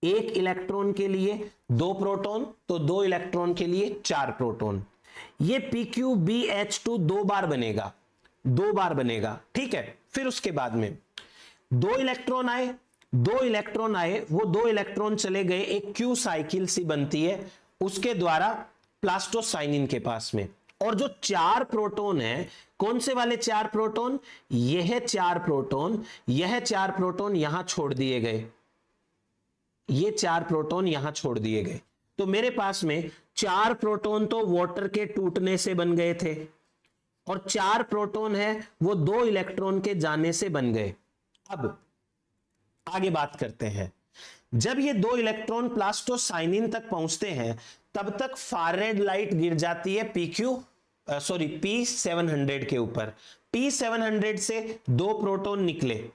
1 इलेक्ट्रॉन के लिए 2 प्रोटॉन, तो 2 इलेक्ट्रॉन के लिए 4 प्रोटॉन। ये PQBH2 2 बार बनेगा, 2 बार बनेगा, ठीक है। फिर उसके बाद में 2 इलेक्ट्रॉन आए, 2 इलेक्ट्रॉन आए, वो 2 इलेक्ट्रॉन चले गए, एक क्यू साइकिल सी बनती है उसके द्वारा प्लास्टोसाइनिन के पास में। और जो 4 प्रोटॉन है, कौन से वाले 4 प्रोटॉन? यह 4 प्रोटॉन, यह 4 प्रोटॉन यहां छोड़ दिए गए, ये 4 प्रोटॉन यहां छोड़ दिए गए। तो मेरे पास में 4 प्रोटॉन तो वाटर के टूटने से बन गए थे और 4 प्रोटॉन है वो 2 इलेक्ट्रॉन के जाने से बन गए। अब आगे बात करते हैं। जब ये 2 इलेक्ट्रॉन प्लास्टोसाइनिन तक पहुंचते हैं तब तक फारेड लाइट गिर जाती है P700 के ऊपर। P700 से 2 प्रोटॉन निकले,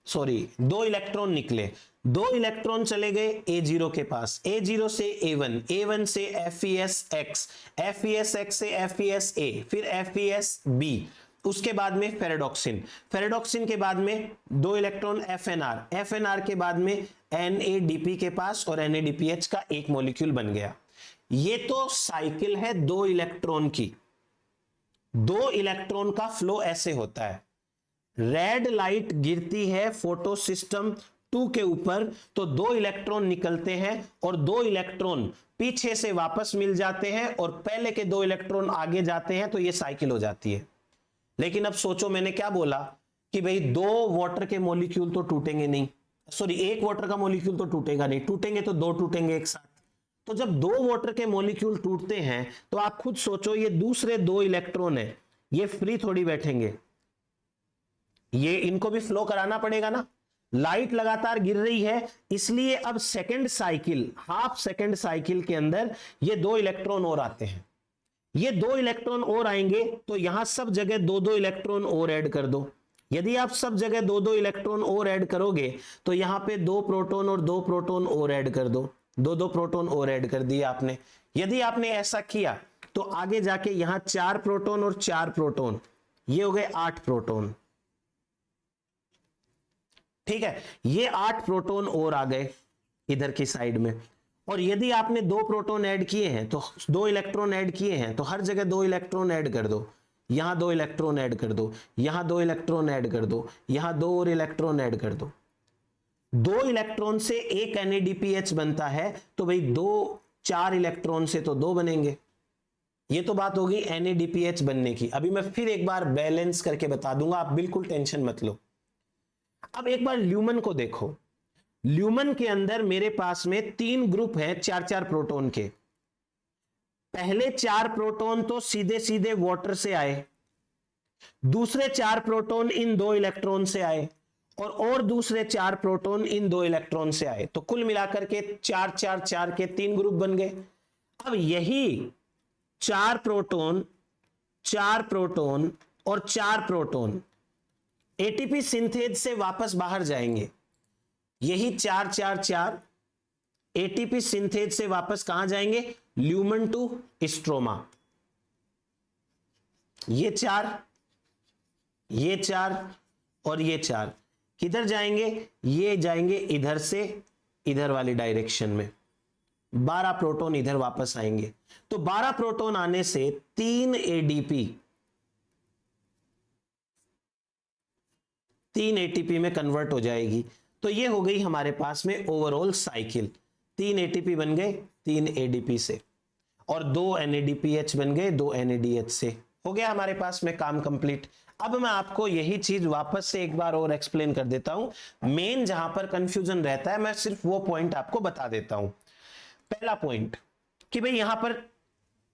2 इलेक्ट्रॉन निकले, 2 इलेक्ट्रॉन चले गए A0 के पास, A0 से A1, A1 से FeSX, FeSX से FeSA, फिर FeSB, उसके बाद में फेरेडॉक्सिन, फेरेडॉक्सिन के बाद में 2 इलेक्ट्रॉन FNR, FNR के बाद में NADP के पास, और NADPH का एक मॉलिक्यूल बन गया। ये तो साइकिल है 2 इलेक्ट्रॉन की। 2 इलेक्ट्रॉन का फ्लो ऐसे होता है। रेड लाइट गिरती है फोटोसिस्टम 2 के ऊपर तो 2 इलेक्ट्रॉन निकलते हैं और 2 इलेक्ट्रॉन पीछे से वापस मिल जाते हैं और पहले के 2 इलेक्ट्रॉन आगे जाते हैं, तो ये साइकिल हो जाती है। लेकिन अब सोचो मैंने क्या बोला कि भाई 2 वाटर के मॉलिक्यूल तो टूटेंगे नहीं, सॉरी 1 वाटर का मॉलिक्यूल तो टूटेगा नहीं, टूटेंगे तो 2 टूटेंगे एक साथ। तो जब 2 वाटर के मॉलिक्यूल टूटते हैं तो आप खुद सोचो ये दूसरे 2 इलेक्ट्रॉन है, ये फ्री थोड़ी बैठेंगे, ये इनको भी फ्लो कराना पड़ेगा ना। लाइट लगातार गिर रही है, इसलिए अब second cycle, half second cycle के अंदर ये 2 इलेक्ट्रॉन और आते हैं। ये 2 इलेक्ट्रॉन और आएंगे तो यहां सब जगह 2-2 इलेक्ट्रॉन और ऐड कर दो। यदि आप सब जगह 2-2 इलेक्ट्रॉन और ऐड करोगे तो यहां पे 2 प्रोटॉन और 2 प्रोटॉन और ऐड कर दो, 2-2 प्रोटॉन और ऐड कर दिए आपने। यदि आपने ऐसा किया तो आगे जाके यहां 4 प्रोटॉन और 4 प्रोटॉन, ये हो गए 8 प्रोटॉन। ठीक है, ये 8 प्रोटॉन और आ गए इधर की साइड में। और यदि आपने 2 प्रोटॉन ऐड किए हैं तो 2 इलेक्ट्रॉन ऐड किए हैं तो हर जगह 2 इलेक्ट्रॉन ऐड कर दो, यहां 2 इलेक्ट्रॉन ऐड कर दो, यहां 2 इलेक्ट्रॉन ऐड कर दो, यहां 2 और इलेक्ट्रॉन ऐड कर दो। 2 इलेक्ट्रॉन से एक NADPH बनता है, तो भाई 4 इलेक्ट्रॉन से तो 2 बनेंगे। ये तो बात होगी NADPH बनने की। अभी मैं फिर एक बार बैलेंस करके बता दूंगा, आप बिल्कुल टेंशन मत लो। अब एक बार ल्यूमन को देखो। ल्यूमन के अंदर मेरे पास में 3 ग्रुप हैं 4-4 प्रोटॉन के। पहले 4 प्रोटॉन तो सीधे सीधे वाटर से आए, दूसरे 4 प्रोटॉन इन 2 इलेक्ट्रॉन से आए और दूसरे 4 प्रोटॉन इन 2 इलेक्ट्रॉन से आए। तो कुल मिलाकर के 4-4-4 के 3 ग्रुप बन गए। अब यही 4 प्रोटॉन, 4 प्रोटॉन और 4 प्रोटॉन एटीपी सिंथेज से वापस बाहर जाएंगे। यही 4-4-4 एटीपी सिंथेज से वापस कहां जाएंगे? Lumen to stroma. ये 4, ये 4 और ये 4 किधर जाएंगे? ये जाएंगे इधर से इधर वाली डायरेक्शन में। 12 प्रोटॉन इधर वापस आएंगे। तो 12 प्रोटॉन आने से 3 एडीपी 3 एटीपी में कन्वर्ट हो जाएगी। तो ये हो गई हमारे पास में ओवरऑल साइकिल। 3 एटीपी बन गए 3 एडीपी से और 2 NADPH बन गए 2 NADH से। हो गया हमारे पास में काम कंप्लीट। अब मैं आपको यही चीज वापस से एक बार और एक्सप्लेन कर देता हूं। मेन जहां पर कंफ्यूजन रहता है मैं सिर्फ वो पॉइंट आपको बता देता हूं। पहला पॉइंट कि भाई यहां पर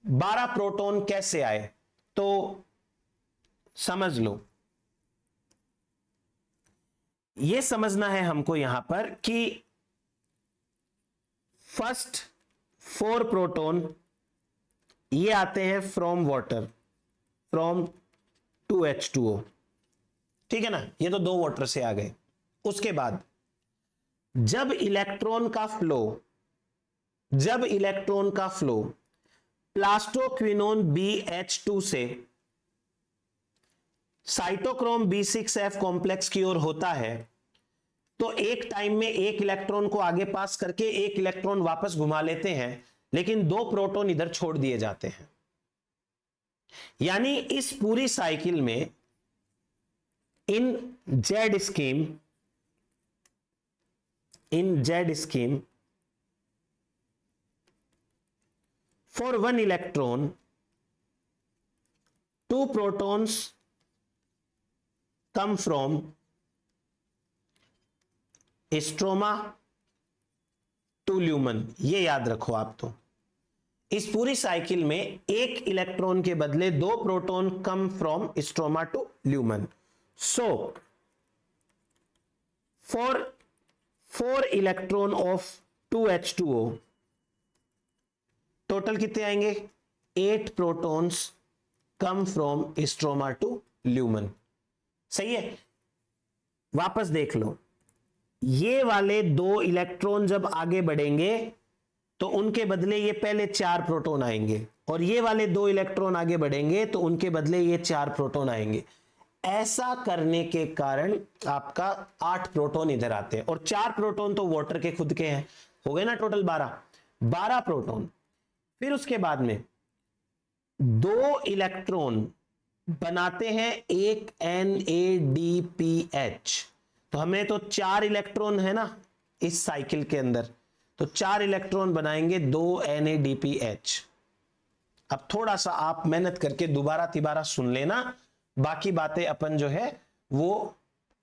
12 प्रोटॉन कैसे आए, तो समझ लो। ये समझना है हमको यहां पर कि फर्स्ट 4 प्रोटॉन ये आते हैं फ्रॉम वाटर, फ्रॉम 2H2O। ठीक है ना, ये तो 2 वाटर से आ गए। उसके बाद जब इलेक्ट्रॉन का फ्लो प्लास्टोक्विनोन BH2 से साइटोक्रोम B6F कॉम्प्लेक्स की ओर होता है, तो एक टाइम में एक इलेक्ट्रॉन को आगे पास करके एक इलेक्ट्रॉन वापस घुमा लेते हैं, लेकिन 2 प्रोटॉन इधर छोड़ दिए जाते हैं। यानी इस पूरी साइकिल में in Z scheme for 1 electron 2 protons come from stroma to lumen. ये याद रखो आप। तो इस पूरी साइकिल में एक इलेक्ट्रॉन के बदले 2 proton come from stroma to lumen. So for 4 electron of 2H2O total कितने आएंगे? 8 protons come from stroma to lumen. सही है, वापस देख लो। ये वाले 2 इलेक्ट्रॉन जब आगे बढ़ेंगे तो उनके बदले ये पहले 4 प्रोटॉन आएंगे, और ये वाले 2 इलेक्ट्रॉन आगे बढ़ेंगे तो उनके बदले ये 4 प्रोटॉन आएंगे। ऐसा करने के कारण आपका 8 प्रोटॉन इधर आते हैं, और 4 प्रोटॉन तो वाटर के खुद के हैं। हो गए ना टोटल 12 प्रोटॉन। फिर उसके बाद में 2 इलेक्ट्रॉन बनाते हैं एक NADPH। तो हमें तो 4 इलेक्ट्रॉन है ना इस साइकिल के अंदर, तो 4 इलेक्ट्रॉन बनाएंगे 2 NADPH। अब थोड़ा सा आप मेहनत करके दोबारा तिबारा सुन लेना, बाकी बातें अपन जो है वो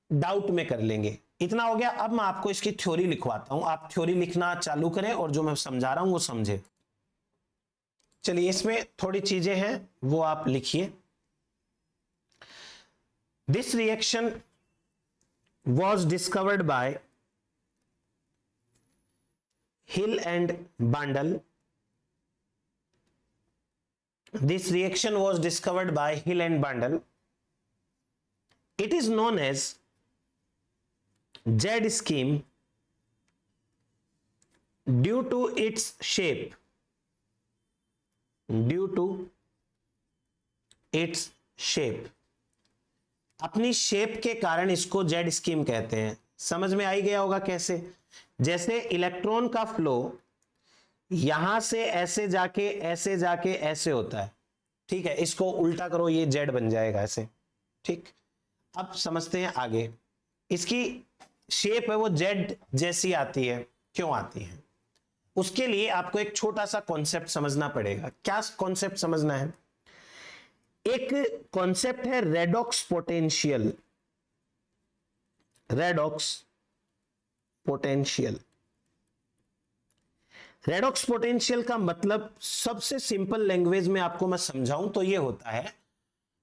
डाउट में कर लेंगे। इतना हो गया। अब मैं आपको इसकी थ्योरी लिखवाता हूं, आप थ्योरी लिखना चालू करें और जो मैं समझा रहा हूं वो समझे। चलिए, इसमें थोड़ी चीजें हैं वो आप लिखिए। This reaction was discovered by Hill and Bandel. This reaction was discovered by Hill and Bandel. It is known as Z scheme due to its shape. Due to its shape. अपनी शेप के कारण इसको Z scheme कहते हैं। समझ में आ ही गया होगा कैसे। जैसे इलेक्ट्रॉन का फ्लो यहां से ऐसे जाके ऐसे होता है, ठीक है, इसको उल्टा करो ये जेड बन जाएगा ऐसे, ठीक। अब समझते हैं आगे। इसकी शेप है वो जेड जैसी आती है, क्यों आती है? उसके लिए आपको एक छोटा सा कॉन्सेप्ट समझना पड़ेगा। क्या कॉन्सेप्ट समझना है? एक कॉन्सेप्ट है redox potential. Redox potential. Redox potential का मतलब सबसे सिंपल लैंग्वेज में आपको मैं समझाऊं तो यह होता है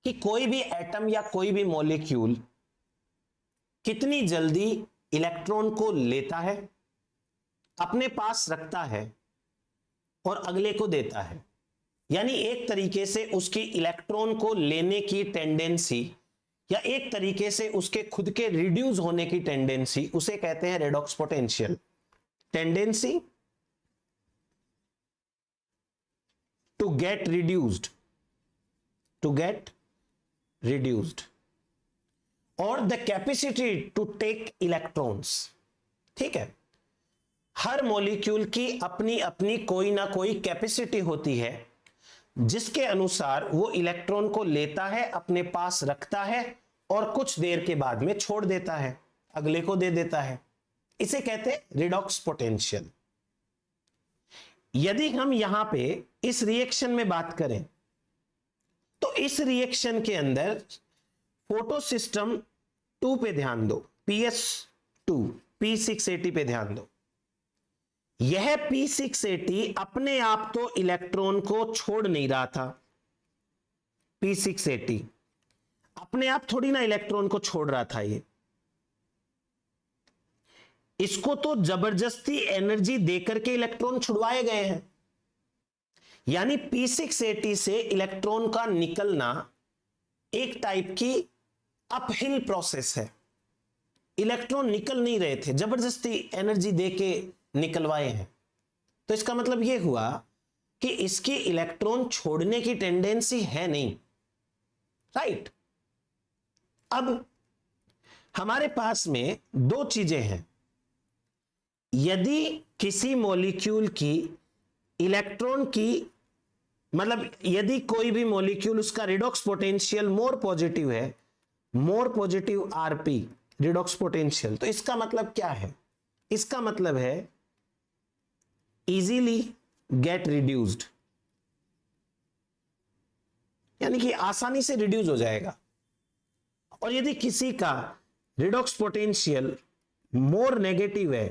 कि कोई भी एटम या कोई भी मॉलिक्यूल कितनी जल्दी इलेक्ट्रॉन को लेता है, अपने पास रखता है और अगले को देता है। यानी एक तरीके से उसकी इलेक्ट्रॉन को लेने की टेंडेंसी या एक तरीके से उसके खुद के रिड्यूस होने की टेंडेंसी, उसे कहते हैं redox potential. Tendency to get reduced, to get reduced, और the capacity to take electrons. ठीक है, हर मॉलिक्यूल की अपनी अपनी कोई ना कोई कैपेसिटी होती है जिसके अनुसार वो इलेक्ट्रॉन को लेता है, अपने पास रखता है और कुछ देर के बाद में छोड़ देता है, अगले को दे देता है। इसे कहते हैं रिडॉक्स पोटेंशियल। यदि हम यहां पे इस रिएक्शन में बात करें तो इस रिएक्शन के अंदर फोटो सिस्टम 2 पे ध्यान दो, PS2 P680 पे ध्यान दो। यह P680 अपने आप तो इलेक्ट्रॉन को छोड़ नहीं रहा था। P680 अपने आप थोड़ी ना इलेक्ट्रॉन को छोड़ रहा था, ये इसको तो जबरदस्ती एनर्जी देकर के इलेक्ट्रॉन छुड़वाए गए हैं। यानी P680 से इलेक्ट्रॉन का निकलना एक टाइप की अपहिल प्रोसेस है। इलेक्ट्रॉन निकल नहीं रहे थे, जबरदस्ती एनर्जी देके निकलवाए हैं। तो इसका मतलब यह हुआ कि इसकी इलेक्ट्रॉन छोड़ने की टेंडेंसी है नहीं, राइट। अब हमारे पास में 2 चीजें हैं। यदि किसी मॉलिक्यूल की इलेक्ट्रॉन की मतलब यदि कोई भी मॉलिक्यूल उसका रिडॉक्स पोटेंशियल मोर पॉजिटिव है, more positive RP redox potential, तो इसका मतलब क्या है? इसका मतलब है इजीली गेट रिड्यूस्ड, यानी कि आसानी से रिड्यूस हो जाएगा। और यदि किसी का रिडॉक्स पोटेंशियल मोर नेगेटिव है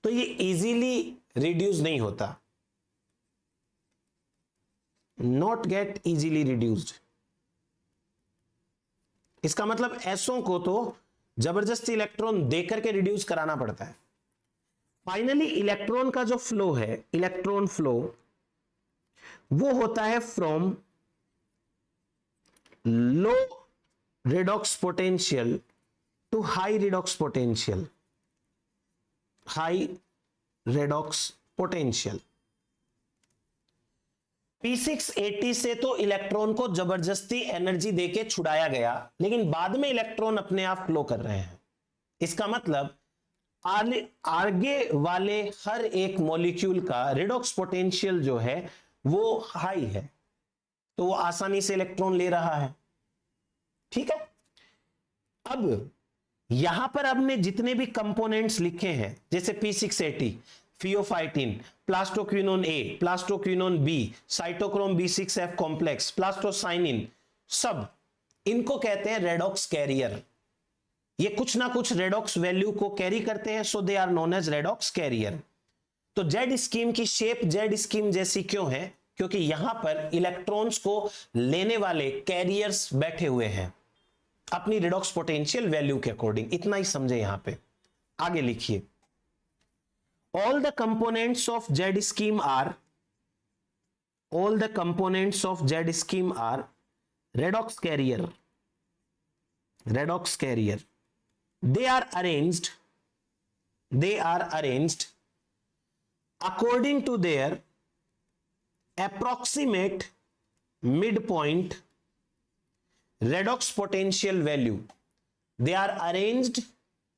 तो ये इजीली रिड्यूस नहीं होता, नॉट गेट इजीली रिड्यूस्ड। इसका मतलब ऐसों को तो जबरदस्ती इलेक्ट्रॉन देकर के रिड्यूस कराना पड़ता है। फाइनली इलेक्ट्रॉन का जो फ्लो है, इलेक्ट्रॉन फ्लो, वो होता है from low redox potential to high redox potential, high redox potential. P680 से तो इलेक्ट्रॉन को जबरदस्ती एनर्जी देके छुड़ाया गया, लेकिन बाद में इलेक्ट्रॉन अपने आप फ्लो कर रहे हैं। इसका मतलब आगे वाले हर एक मॉलिक्यूल का रिडॉक्स पोटेंशियल जो है वो हाई है, तो वो आसानी से इलेक्ट्रॉन ले रहा है। ठीक है, अब यहां पर आपने जितने भी कंपोनेंट्स लिखे हैं, जैसे P680, pheophytin, plastoquinone A, plastoquinone B, cytochrome B6F complex, plastocyanin, सब इनको कहते हैं रेडॉक्स कैरियर। ये कुछ ना कुछ रेडॉक्स वैल्यू को कैरी करते हैं, so they are known as redox carrier. तो जेड स्कीम की शेप जेड स्कीम जैसी क्यों है? क्योंकि यहां पर इलेक्ट्रॉन्स को लेने वाले कैरियर्स बैठे हुए हैं अपनी रेडॉक्स पोटेंशियल वैल्यू के अकॉर्डिंग। इतना ही समझे यहां पे। आगे लिखिए, all the components of Z scheme are, all the components of Z scheme are redox carrier, redox carrier. They are arranged according to their approximate midpoint redox potential value. They are arranged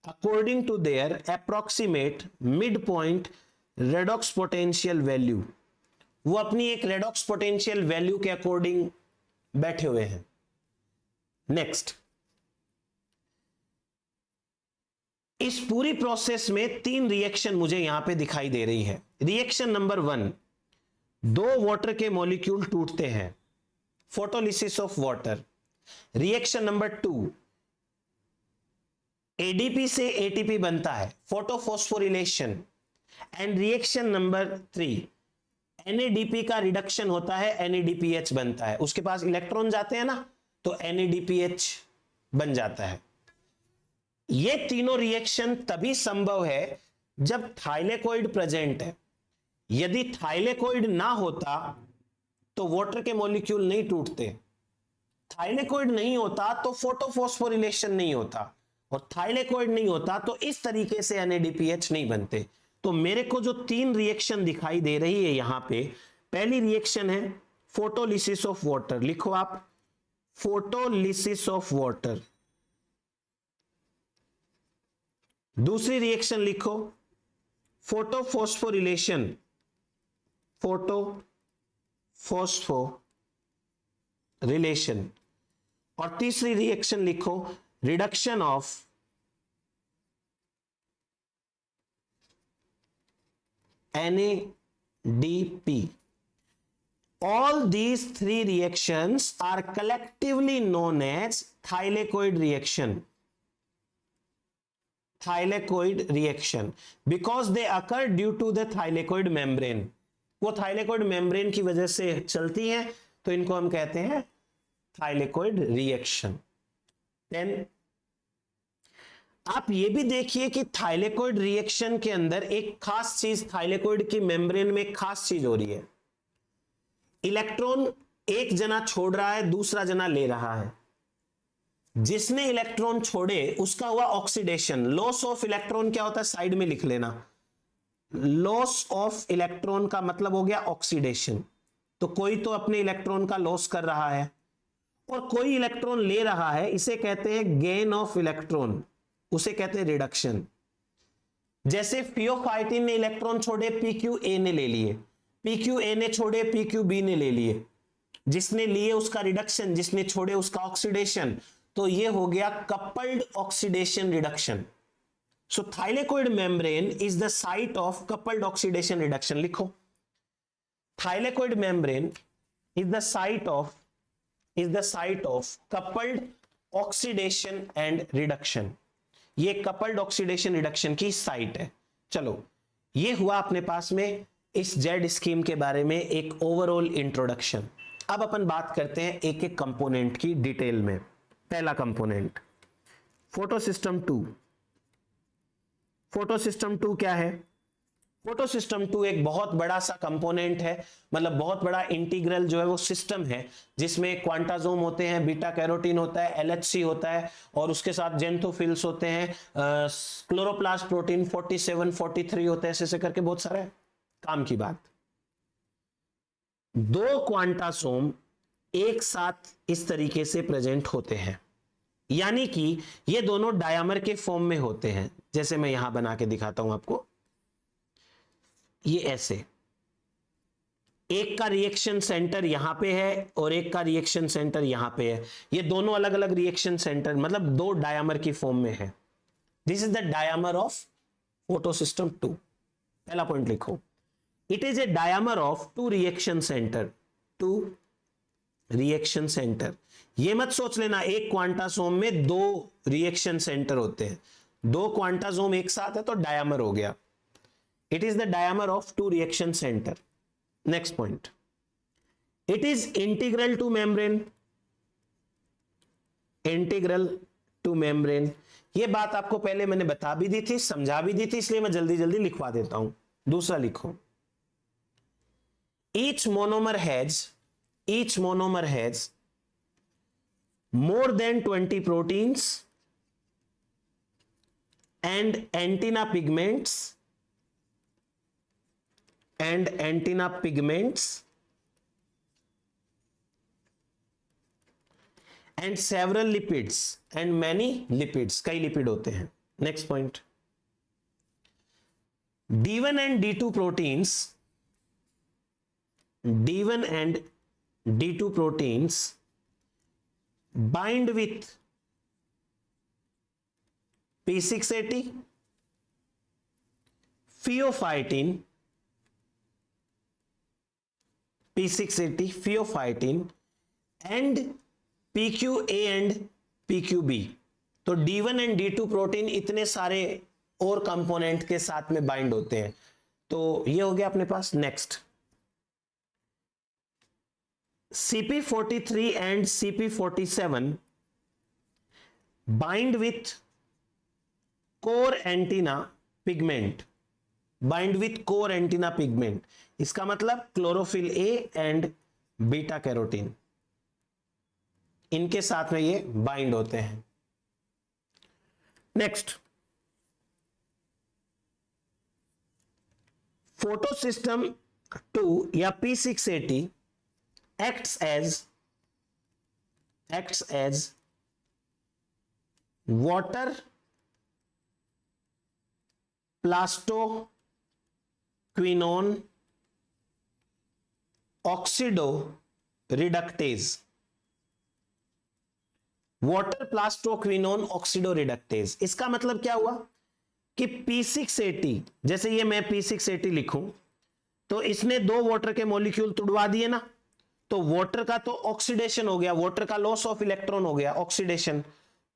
according to their approximate midpoint redox potential value. वो अपनी एक redox potential value के according बैठे हुए हैं। Next, इस पूरी process में 3 रिएक्शन मुझे यहां पे दिखाई दे रही है। रिएक्शन नंबर 1, 2 वाटर के मॉलिक्यूल टूटते हैं, photolysis of water. Reaction number 2, ADP से एटीपी बनता है, photophosphorylation. And reaction number 3, NADP का रिडक्शन होता है, एनएडीपीएच बनता है। उसके पास इलेक्ट्रॉन जाते हैं ना, तो एनएडीपीएच बन जाता है। ये तीनों रिएक्शन तभी संभव है जब थाइलेकोइड प्रेजेंट है। यदि थाइलेकोइड ना होता तो वाटर के मॉलिक्यूल नहीं टूटते, थाइलेकोइड नहीं होता तो फोटोफॉस्फोरिलेशन नहीं होता, और थाइलेकोइड नहीं होता तो इस तरीके से एनएडीपीएच नहीं बनते। तो मेरे को जो 3 रिएक्शन दिखाई दे रही है यहां पे, पहली रिएक्शन है फोटोलिसिस ऑफ वाटर। लिखो आप, फोटोलिसिस ऑफ वाटर। दूसरी रिएक्शन लिखो फोटोफॉस्फोरिलेशन, फोटोफॉस्फोरिलेशन। और तीसरी रिएक्शन लिखो reduction of NADP। All these 3 reactions are collectively known as thylakoid reaction, thylakoid reaction because they occur due to the thylakoid membrane। वो thylakoid membrane की वजह से चलती हैं, तो इनको हम कहते हैं thylakoid reaction। देन आप ये भी देखिए कि थाइलेकोइड रिएक्शन के अंदर एक खास चीज, थाइलेकोइड की मेम्ब्रेन में एक खास चीज हो रही है। इलेक्ट्रॉन एक जना छोड़ रहा है, दूसरा जना ले रहा है। जिसने इलेक्ट्रॉन छोड़े उसका हुआ ऑक्सीडेशन। लॉस ऑफ इलेक्ट्रॉन क्या होता है, साइड में लिख लेना। लॉस ऑफ इलेक्ट्रॉन का मतलब हो गया ऑक्सीडेशन। तो कोई तो अपने इलेक्ट्रॉन का लॉस कर रहा है और कोई इलेक्ट्रॉन ले रहा है, इसे कहते हैं गेन ऑफ इलेक्ट्रॉन, उसे कहते हैं रिडक्शन। जैसे फियोफाइटिन ने इलेक्ट्रॉन छोड़े, PQA ने ले लिए, PQA ने छोड़े, PQB ने ले लिए। जिसने लिए उसका रिडक्शन, जिसने छोड़े उसका ऑक्सीडेशन। तो ये हो गया coupled oxidation reduction. So thylakoid membrane is the site of coupled oxidation reduction. लिखो, thylakoid membrane is the site of coupled oxidation and reduction. ये कपल्ड ऑक्सीडेशन रिडक्शन की साइट है। चलो, ये हुआ अपने पास में इस जेड स्कीम के बारे में एक ओवरऑल इंट्रोडक्शन। अब अपन बात करते हैं एक एक कंपोनेंट की डिटेल में। पहला कंपोनेंट फोटोसिस्टम 2। फोटोसिस्टम 2 क्या है? फोटोसिस्टम 2 एक बहुत बड़ा सा कंपोनेंट है, मतलब बहुत बड़ा इंटीग्रल जो है वो सिस्टम है, जिसमें क्वांटाजोम होते हैं, बीटा कैरोटीन होता है, LHC होता है, और उसके साथ जेंथोफिल्स होते हैं, क्लोरोप्लास्ट प्रोटीन 47, 43 होते हैं, ऐसे करके बहुत सारे काम की बात। 2 क्वांटासोम एक साथ इस तरीके से प्रेजेंट होते हैं, यानी कि ये दोनों डायमर के फॉर्म में होते हैं। जैसे मैं यहां बना के दिखाता हूं आपको, ये ऐसे एक का रिएक्शन सेंटर यहां पे है और एक का रिएक्शन सेंटर यहां पे है, ये दोनों अलग अलग रिएक्शन सेंटर, मतलब दो डायमर की फॉर्म में है। This is the dimer of photosystem 2। पहला पॉइंट लिखो, it is a dimer of two reaction centre, two reaction centre. ये मत सोच लेना एक क्वांटासोम में दो रिएक्शन सेंटर होते हैं, दो क्वांटासोम एक साथ है तो डायमर हो गया। It is the dimer of two reaction centre. Next point, it is integral to membrane, integral to membrane. ये बात आपको पहले मैंने बता भी दी थी, समझा भी दी थी, इसलिए मैं जल्दी जल्दी लिखवा देता हूं। दूसरा लिखो, each monomer has more than 20 proteins and antenna pigments and several lipids and many lipids, कई लिपिड होते हैं। Next point, D1 and D2 proteins, D1 and D2 proteins bind with P680, pheophytin, P680, pheophytin and PQA and PQB। तो D1 and D2 protein इतने सारे और component के साथ में बाइंड होते हैं। तो ये हो गया अपने पास। Next, CP43 and CP47 bind with core antenna pigment, bind with core antenna pigment। इसका मतलब chlorophyll A and beta carotene, इनके साथ में ये बाइंड होते हैं। नेक्स्ट, फोटोसिस्टम 2 या P680 acts as water plastoquinone oxidoreductase, water plastoquinone oxidoreductase. इसका मतलब क्या हुआ कि P680, जैसे ये मैं P680 लिखूं तो इसने दो वाटर के मॉलिक्यूल तुड़वा दिए ना, तो वाटर का तो ऑक्सीडेशन हो गया, वाटर का लॉस ऑफ इलेक्ट्रॉन हो गया, ऑक्सीडेशन।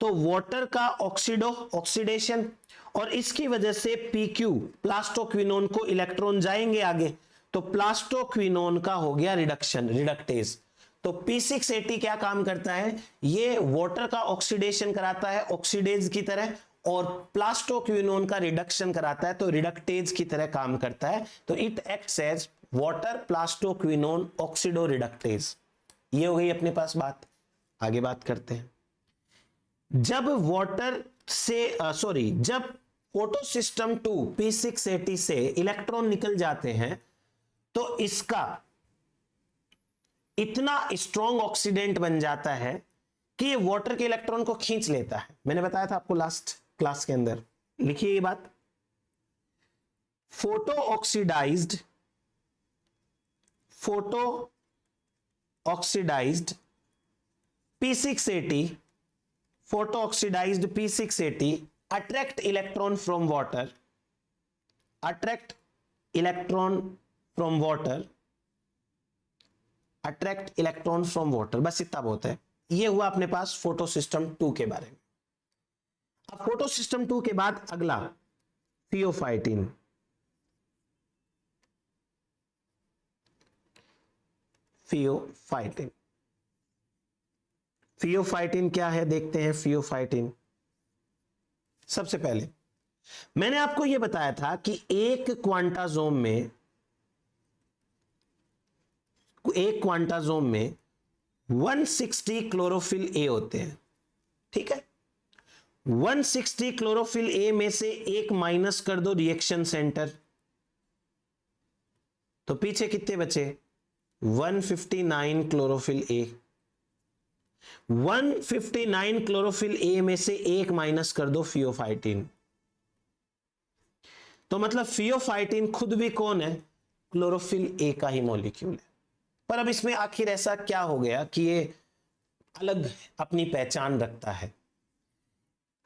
तो वाटर का ऑक्सीडेशन, और इसकी वजह से PQ प्लास्टोक्विनोन को इलेक्ट्रॉन जाएंगे आगे, तो प्लास्टोक्विनोन का हो गया रिडक्शन, रिडक्टेज। तो P680 क्या काम करता है, ये वाटर का ऑक्सीडेशन कराता है ऑक्सीडेज की तरह, और प्लास्टोक्विनोन का रिडक्शन कराता है तो रिडक्टेज की तरह काम करता है। तो it acts as water plastoquinone oxido reductase. ये हो गई अपने पास बात। आगे बात करते हैं। जब वाटर से जब फोटोसिस्टम 2 P680 से इलेक्ट्रॉन निकल जाते हैं तो इसका इतना स्ट्रॉन्ग ऑक्सीडेंट बन जाता है कि ये वाटर के इलेक्ट्रॉन को खींच लेता है। मैंने बताया था आपको लास्ट क्लास के अंदर, लिखिए ये बात। Photo oxidised P680, photo oxidised P680 attract electron from water, attract electron from water। बस इतना बहुत है। ये हुआ अपने पास फोटोसिस्टम 2 के बारे में। अब फोटोसिस्टम 2 के बाद अगला फियोफाइटिन। फियोफाइटिन क्या है देखते हैं। फियोफाइटिन, सबसे पहले मैंने आपको यह बताया था कि एक क्वांटासोम में 160 क्लोरोफिल ए होते हैं, ठीक है। 160 क्लोरोफिल ए में से एक माइनस कर दो रिएक्शन सेंटर, तो पीछे कितने बचे 159 क्लोरोफिल ए। 159 क्लोरोफिल ए में से एक माइनस कर दो फियोफाइटिन, तो मतलब फियोफाइटिन खुद भी कौन है, क्लोरोफिल ए का ही मॉलिक्यूल है। पर अब इसमें आखिर ऐसा क्या हो गया कि ये अलग अपनी पहचान रखता है।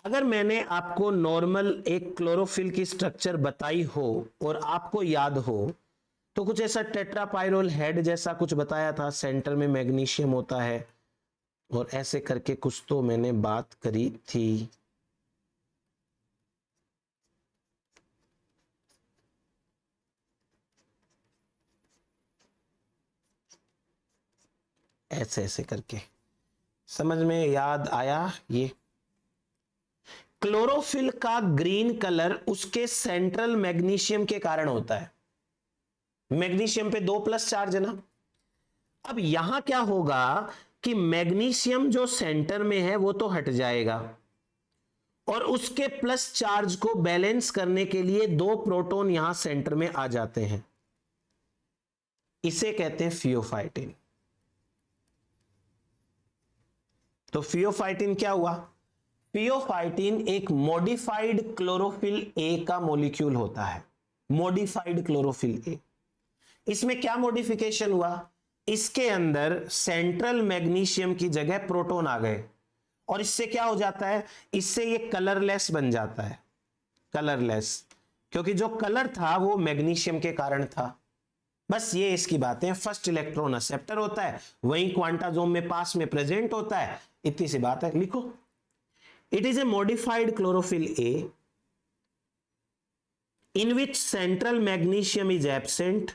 अगर मैंने आपको नॉर्मल एक क्लोरोफिल की स्ट्रक्चर बताई हो और आपको याद हो तो कुछ ऐसा टेट्रापाइरोल हेड जैसा कुछ बताया था, सेंटर में मैग्नीशियम होता है और ऐसे करके कुछ तो मैंने बात करी थी। ऐसे ऐसे करके समझ में याद आया। ये क्लोरोफिल का ग्रीन कलर उसके सेंट्रल मैग्नीशियम के कारण होता है। मैग्नीशियम पे 2+ चार्ज है ना। अब यहां क्या होगा कि मैग्नीशियम जो सेंटर में है वो तो हट जाएगा और उसके प्लस चार्ज को बैलेंस करने के लिए 2 प्रोटॉन यहां सेंटर में आ जाते हैं। इसे कहते हैं फियोफाइटिन। तो फियोफाइटिन क्या हुआ? फियोफाइटिन एक मॉडिफाइड क्लोरोफिल ए का मॉलिक्यूल होता है। Modified chlorophyll A. इसमें क्या मॉडिफिकेशन हुआ? इसके अंदर सेंट्रल मैग्नीशियम की जगह प्रोटॉन आ गए और इससे क्या हो जाता है? इससे ये कलरलेस बन जाता है। कलरलेस, क्योंकि जो कलर था वो मैग्नीशियम के कारण था। बस ये इसकी बातें। फर्स्ट इलेक्ट्रॉन एक्सेप्टर होता है, वहीं क्वांटाजोम में पास में प्रेजेंट होता है। इतनी सी बात है, लिखो। It is a modified chlorophyll A in which central magnesium is absent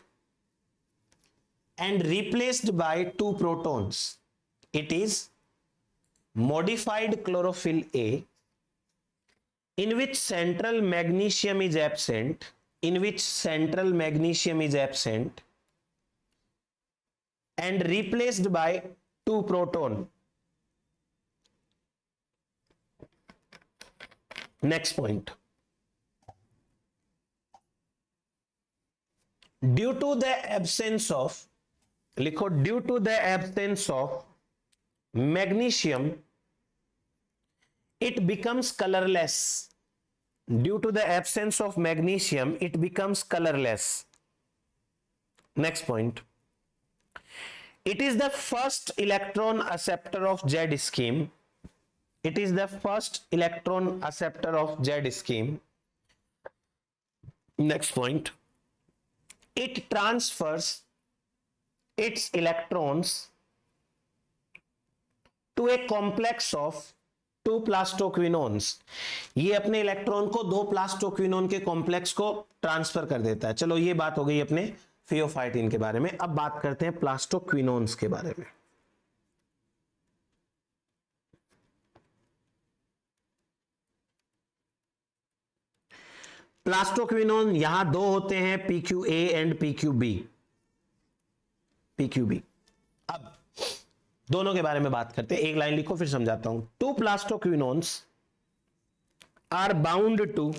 and replaced by 2 protons. It is modified chlorophyll A in which central magnesium is absent, in which central magnesium is absent and replaced by 2 proton. Next point. Due to the absence of, लिखो, due to the absence of magnesium, it becomes colorless. Due to the absence of magnesium, it becomes colorless. Next point. It is the first electron acceptor of Z scheme. It is the first electron acceptor of Z scheme. Next point. It transfers its electrons to a complex of 2 प्लास्टोक्विनोन्स। ये अपने electron को 2 plastoquinone के complex को transfer कर देता है। चलो, ये बात हो गई अपने फियोफाइटिन के बारे में। अब बात करते हैं प्लास्टोक्विनोन्स के बारे में। प्लास्टोक्विनोन यहां 2 होते हैं, PQA एंड PQB। PQB। अब दोनों के बारे में बात करते हैं। एक लाइन लिखो फिर समझाता हूं। 2 plastoquinones are bound to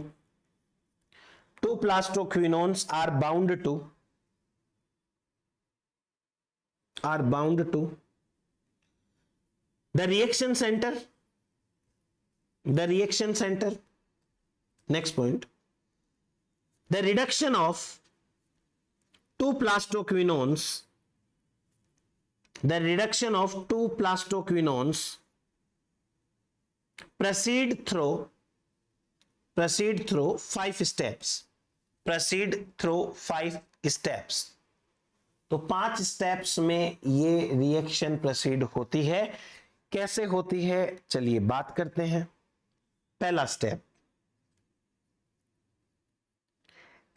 2 plastoquinones are bound to the reaction center. Next point. The reduction of 2 plastoquinones proceed through 5 steps. तो 5 स्टेप्स में ये रिएक्शन प्रोसीड होती है। कैसे होती है, चलिए बात करते हैं। पहला स्टेप,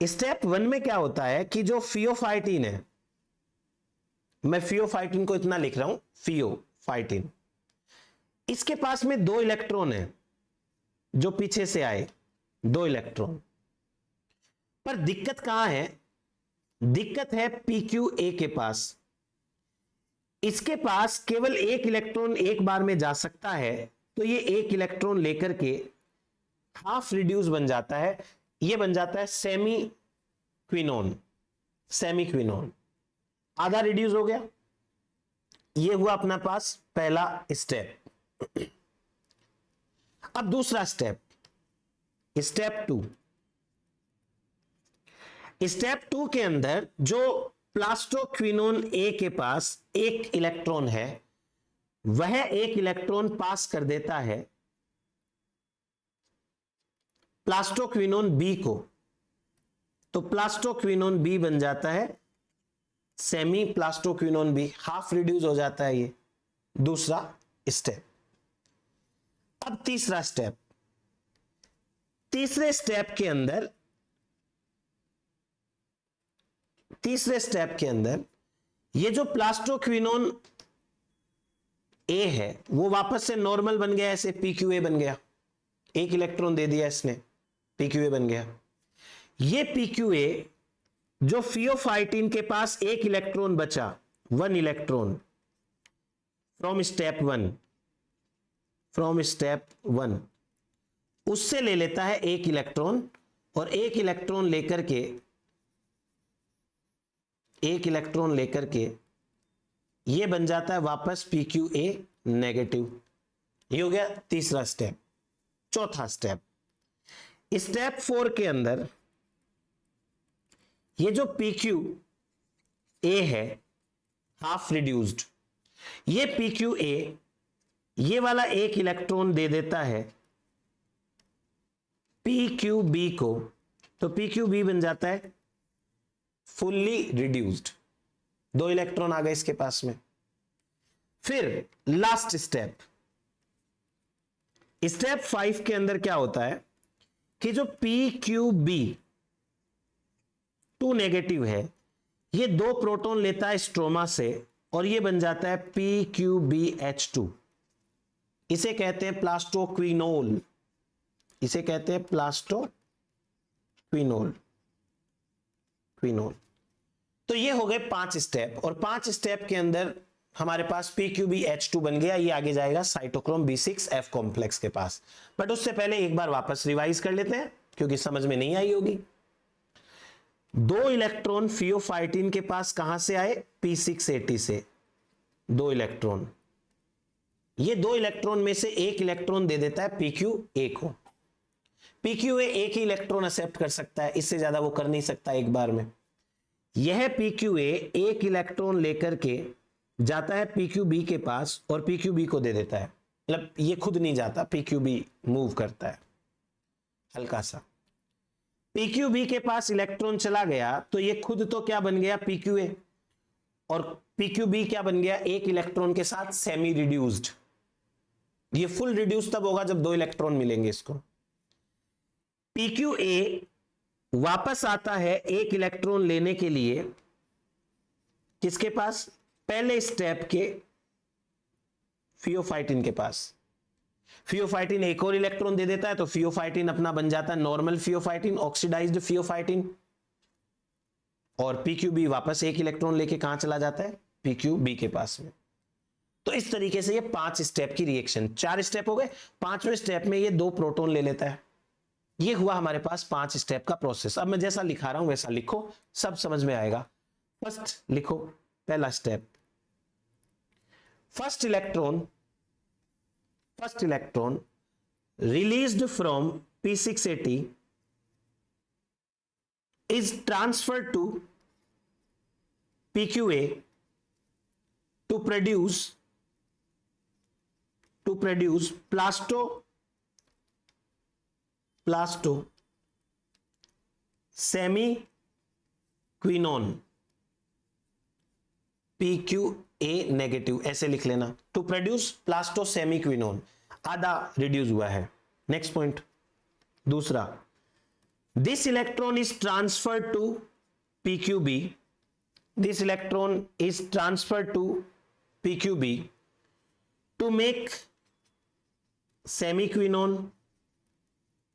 स्टेप 1 में क्या होता है कि जो फियोफाइटिन है, मैं फियोफाइटिन को इतना लिख रहा हूं, फियोफाइटिन, इसके पास में 2 इलेक्ट्रॉन है जो पीछे से आए, 2 इलेक्ट्रॉन। पर दिक्कत कहां है? दिक्कत है PQA के पास। इसके पास केवल 1 इलेक्ट्रॉन एक बार में जा सकता है, तो ये 1 इलेक्ट्रॉन लेकर के हाफ रिड्यूस बन जाता है। ये बन जाता है सेमीक्विनोन। आधा रिड्यूस हो गया। ये हुआ अपना पास पहला स्टेप। अब दूसरा स्टेप, स्टेप 2 के अंदर जो प्लास्टोक्विनोन ए के पास एक इलेक्ट्रॉन है, वह एक इलेक्ट्रॉन पास कर देता है प्लास्टोक्विनोन बी को, तो प्लास्टोक्विनोन बी बन जाता है semi plastoquinone B, half reduce हो जाता है ये दूसरा स्टेप। अब तीसरा स्टेप, तीसरे स्टेप के अंदर ये जो प्लास्टोक्विनोन ए है वो वापस से नॉर्मल बन गया, ऐसे पीक्यूए बन गया, एक इलेक्ट्रॉन दे दिया इसने, पीक्यूए बन गया। ये पीक्यूए जो फियोफाइटिन के पास एक इलेक्ट्रॉन बचा, 1 इलेक्ट्रॉन फ्रॉम स्टेप 1, उससे ले लेता है एक इलेक्ट्रॉन, और एक इलेक्ट्रॉन लेकर के ये बन जाता है वापस PQA नेगेटिव। ये हो गया तीसरा स्टेप। चौथा स्टेप, स्टेप 4 के अंदर ये जो PQA है हाफ रिड्यूस्ड, ये PQA ये वाला एक इलेक्ट्रॉन दे देता है PQB को, तो PQB बन जाता है फुल्ली रिड्यूस्ड, 2 इलेक्ट्रॉन आ गए इसके पास में। फिर लास्ट स्टेप, स्टेप 5 के अंदर क्या होता है कि जो PQB 2 नेगेटिव है, ये 2 प्रोटॉन लेता है स्ट्रोमा से, और ये बन जाता है PQBH2। इसे कहते हैं प्लास्टोक्विनोल, इसे कहते हैं प्लास्टोक्विनोल। तो ये हो गए 5 स्टेप, और 5 स्टेप के अंदर हमारे पास PQBH2 बन गया। ये आगे जाएगा साइटोक्रोम B6F कॉम्प्लेक्स के पास। बट उससे पहले एक बार वापस रिवाइज कर लेते हैं, क्योंकि समझ में नहीं आई होगी। 2 इलेक्ट्रॉन फियोफाइटिन के पास कहां से आए? P680 से 2 इलेक्ट्रॉन। ये 2 इलेक्ट्रॉन में से एक इलेक्ट्रॉन दे देता है PQA को। PQA एक ही इलेक्ट्रॉन एक्सेप्ट कर सकता है, इससे ज्यादा वो कर नहीं सकता एक बार में। यह PQA एक इलेक्ट्रॉन लेकर के जाता है PQB के पास, और PQB को दे देता है। मतलब ये खुद नहीं जाता, PQB मूव करता है हल्का सा। PQB के पास इलेक्ट्रॉन चला गया, तो ये खुद तो क्या बन गया? PQA, और PQB क्या बन गया? एक इलेक्ट्रॉन के साथ सेमी रिड्यूस्ड। ये फुल रिड्यूस तब होगा जब 2 इलेक्ट्रॉन मिलेंगे इसको। PQA वापस आता है एक इलेक्ट्रॉन लेने के लिए, किसके पास? पहले स्टेप के फियोफाइटिन के पास। फियोफाइटिन एक और इलेक्ट्रॉन दे देता है, तो फियोफाइटिन अपना बन जाता है नॉर्मल फियोफाइटिन, ऑक्सीडाइज्ड फियोफाइटिन, और PQB वापस एक इलेक्ट्रॉन लेके कहां चला जाता है? PQB के पास में। तो इस तरीके से ये 5 स्टेप की रिएक्शन, 4 स्टेप हो गए। 5वें स्टेप में ये 2 प्रोटॉन ले लेता है। ये हुआ हमारे पास 5 स्टेप का प्रोसेस। अब मैं जैसा लिखा रहा हूं वैसा लिखो, सब समझ में आएगा। फर्स्ट लिखो, पहला step, first electron released from P680 is transferred to PQA to produce plasto semiquinone PQA negative, ऐसे लिख लेना। टू प्रोड्यूस प्लास्टो सेमीक्विनोन, आधा रिड्यूस हुआ है। नेक्स्ट पॉइंट, दूसरा, this electron is transferred to PQB, this electron is transferred to PQB to make semiquinone,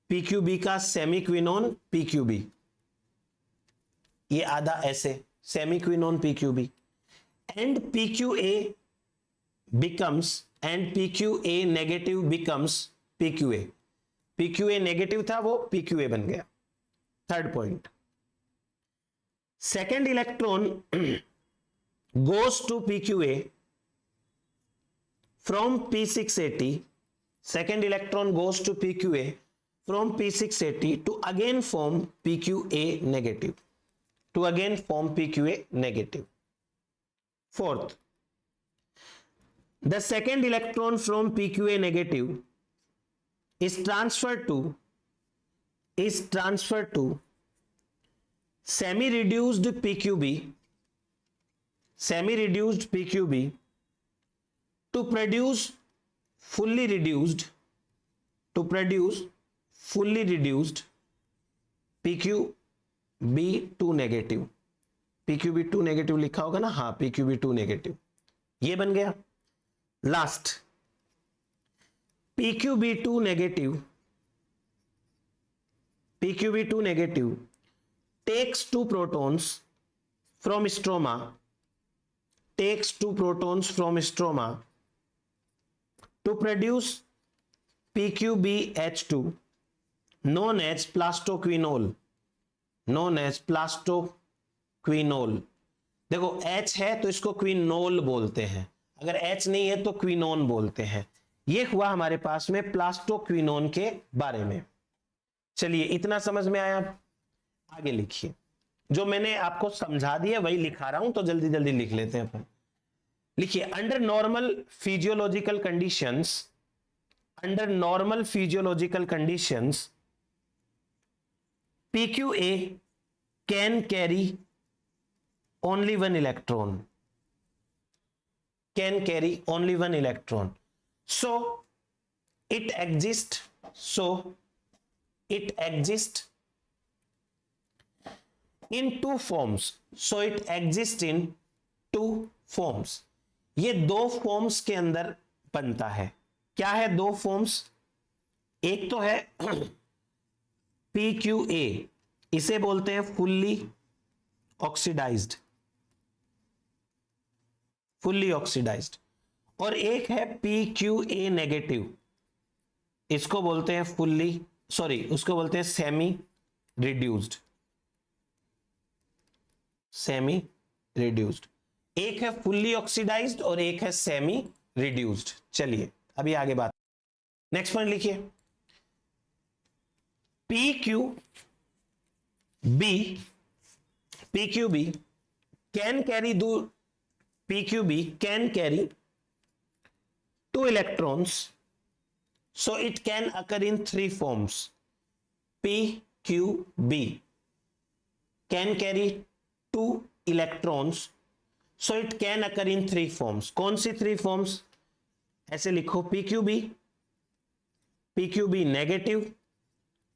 PQB का semiquinone PQB, ये आधा ऐसे semiquinone PQB, and PQA negative becomes PQA। PQA negative था, वो PQA बन गया। Third point, second electron goes to PQA from P680, second electron goes to PQA from P680 to again form PQA negative। to again form PQA negative. Fourth, the second electron from PQA negative is transferred to semi-reduced PQB to produce fully reduced PQB2 negative. PQB2 negative लिखा होगा ना, हाँ PQB2 negative, ये बन गया। Last, PQB2 negative takes two protons from stroma to produce PQBH2 known as plastoquinol। देखो H है तो इसको क्विनोल बोलते हैं, अगर H नहीं है तो क्विनोन बोलते हैं। ये हुआ हमारे पास में प्लास्टोक्विनोन के बारे में। चलिए इतना समझ में आया, आगे लिखिए। जो मैंने आपको समझा दिया वही लिखा रहा हूं, तो जल्दी जल्दी लिख लेते हैं अपन। लिखिए, under normal physiological conditions PQA can carry only one electron, so it exists in two forms। ये दो फॉर्म्स के अंदर बनता है। क्या है दो फॉर्म्स? एक तो है PQA, इसे बोलते हैं फुल्ली ऑक्सीडाइज्ड, और एक है PQA नेगेटिव, इसको बोलते हैं उसको बोलते हैं सेमी रिड्यूस्ड। एक है फुल्ली ऑक्सीडाइज्ड और एक है सेमी रिड्यूस्ड। चलिए अभी आगे बात, नेक्स्ट पॉइंट लिखिए। PQB can carry two electrons, so it can occur in three forms। PQB can carry two electrons, so it can occur in three forms। कौन सी three forms? ऐसे लिखो, PQB negative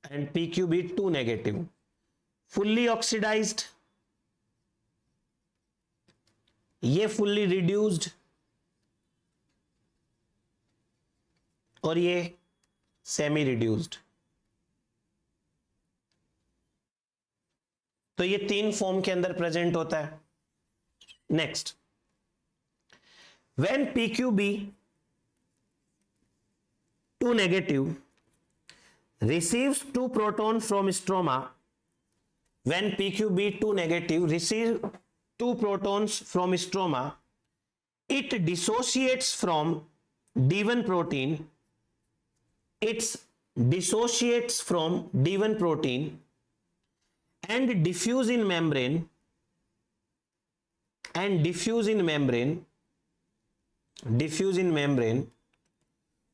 and PQB2 negative, fully oxidised, ये fully reduced, और ये semi reduced. तो ये तीन form के अंदर प्रेजेंट होता है। Next, when PQB2 negative receives two protons from stroma, when PQB2 negative receives two protons from stroma, it dissociates from D1 protein, and diffuse in membrane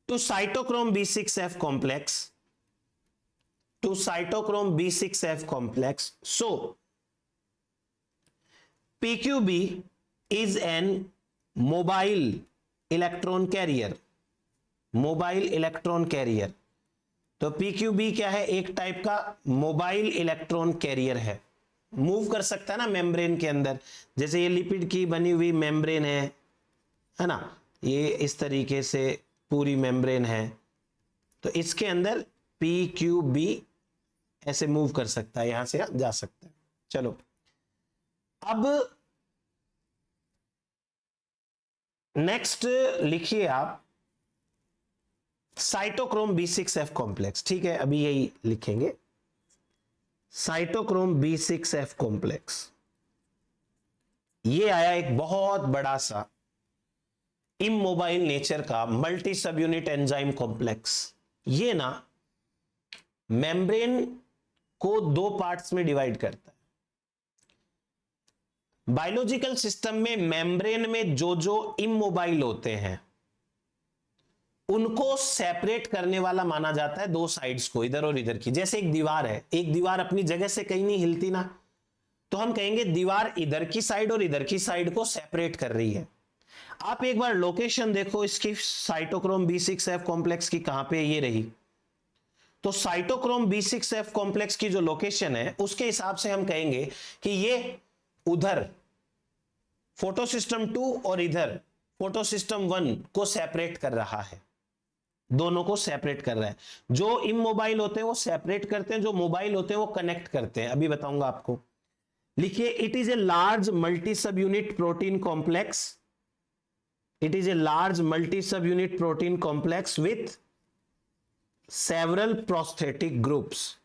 to cytochrome B6F complex, so PQB is an mobile electron carrier। तो PQB क्या है? एक type का mobile electron carrier है, move कर सकता है ना मेम्ब्रेन के अंदर। जैसे ये लिपिड की बनी हुई मेम्ब्रेन है ना, ये इस तरीके से पूरी मेम्ब्रेन है, तो इसके अंदर PQB ऐसे मूव कर सकता है, यहां से जा सकता है। चलो अब नेक्स्ट लिखिए आप साइटोक्रोम B6F कॉम्प्लेक्स। ठीक है, अभी यही लिखेंगे, साइटोक्रोम B6F कॉम्प्लेक्स। ये आया एक बहुत बड़ा सा इमोबाइल नेचर का multi sub unit enzyme complex. ये ना मेम्ब्रेन को दो पार्ट्स में डिवाइड करता है। बायोलॉजिकल सिस्टम में मेम्ब्रेन में जो जो इमोबाइल होते हैं उनको सेपरेट करने वाला माना जाता है दो साइड्स को, इधर और इधर की। जैसे एक दीवार है, एक दीवार अपनी जगह से कहीं नहीं हिलती ना, तो हम कहेंगे दीवार इधर की साइड और इधर की साइड को सेपरेट कर रही है। आप एक बार लोकेशन देखो इसकी साइटोक्रोम B6F कॉम्प्लेक्स की, कहां पे ये रही, तो साइटोक्रोम B6F कॉम्प्लेक्स की जो लोकेशन है उसके हिसाब से हम कहेंगे कि ये उधर फोटोसिस्टम 2 और इधर फोटोसिस्टम 1 को सेपरेट कर रहा है, दोनों को सेपरेट कर रहा है। जो इमोबाइल होते हैं वो सेपरेट करते हैं, जो मोबाइल होते हैं वो कनेक्ट करते हैं। अभी बताऊंगा आपको। लिखिए, it is a large multi sub unit protein complex, it is a large multi sub unit protein complex with several prosthetic groups,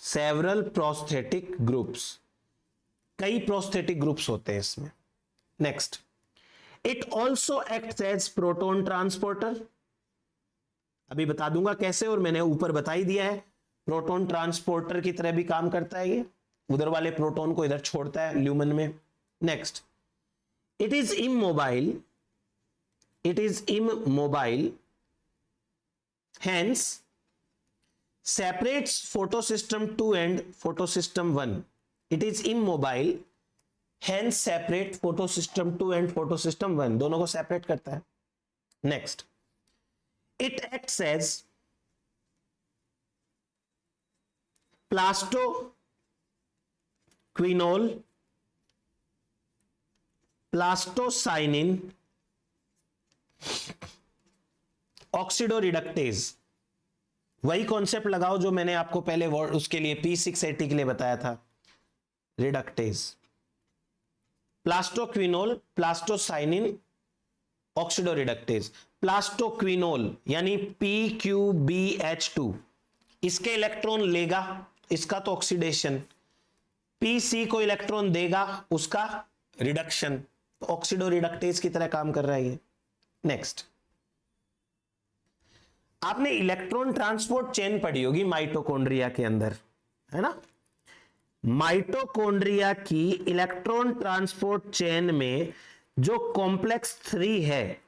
several prosthetic groups, कई प्रोस्थेटिक ग्रुप्स होते हैं इसमें। Next, it also acts as proton transporter. अभी बता दूंगा कैसे, और मैंने ऊपर बता ही दिया है, प्रोटॉन ट्रांसपोर्टर की तरह भी काम करता है ये, उधर वाले प्रोटॉन को इधर छोड़ता है ल्यूमन में। Next, it is immobile, it is immobile, hence separates photosystem 2 and photosystem 1. It is immobile, hence separate photosystem 2 and photosystem 1, दोनों को separate करता है। Next, it acts as plastoquinol, plastocyanin, ऑक्सीडोरिडक्टेज। वही कॉन्सेप्ट लगाओ जो मैंने आपको पहले वर्ड उसके लिए P680 के लिए बताया था, रिडक्टेज। प्लास्टोक्विनोल, प्लास्टोसाइनिन, ऑक्सीडोरिडक्टेज। प्लास्टोक्विनोल यानी PQBH2, इसके इलेक्ट्रॉन लेगा, इसका तो ऑक्सीडेशन, PC को इलेक्ट्रॉन देगा, उसका रिडक्शन, ऑक्सीडोरिडक्टेज की तरह काम कर रहा है ये। नेक्स्ट, आपने इलेक्ट्रॉन ट्रांसपोर्ट चेन पढ़ी होगी माइटोकॉन्ड्रिया के अंदर, है ना। माइटोकॉन्ड्रिया की इलेक्ट्रॉन ट्रांसपोर्ट चेन में जो कॉम्प्लेक्स 3 है,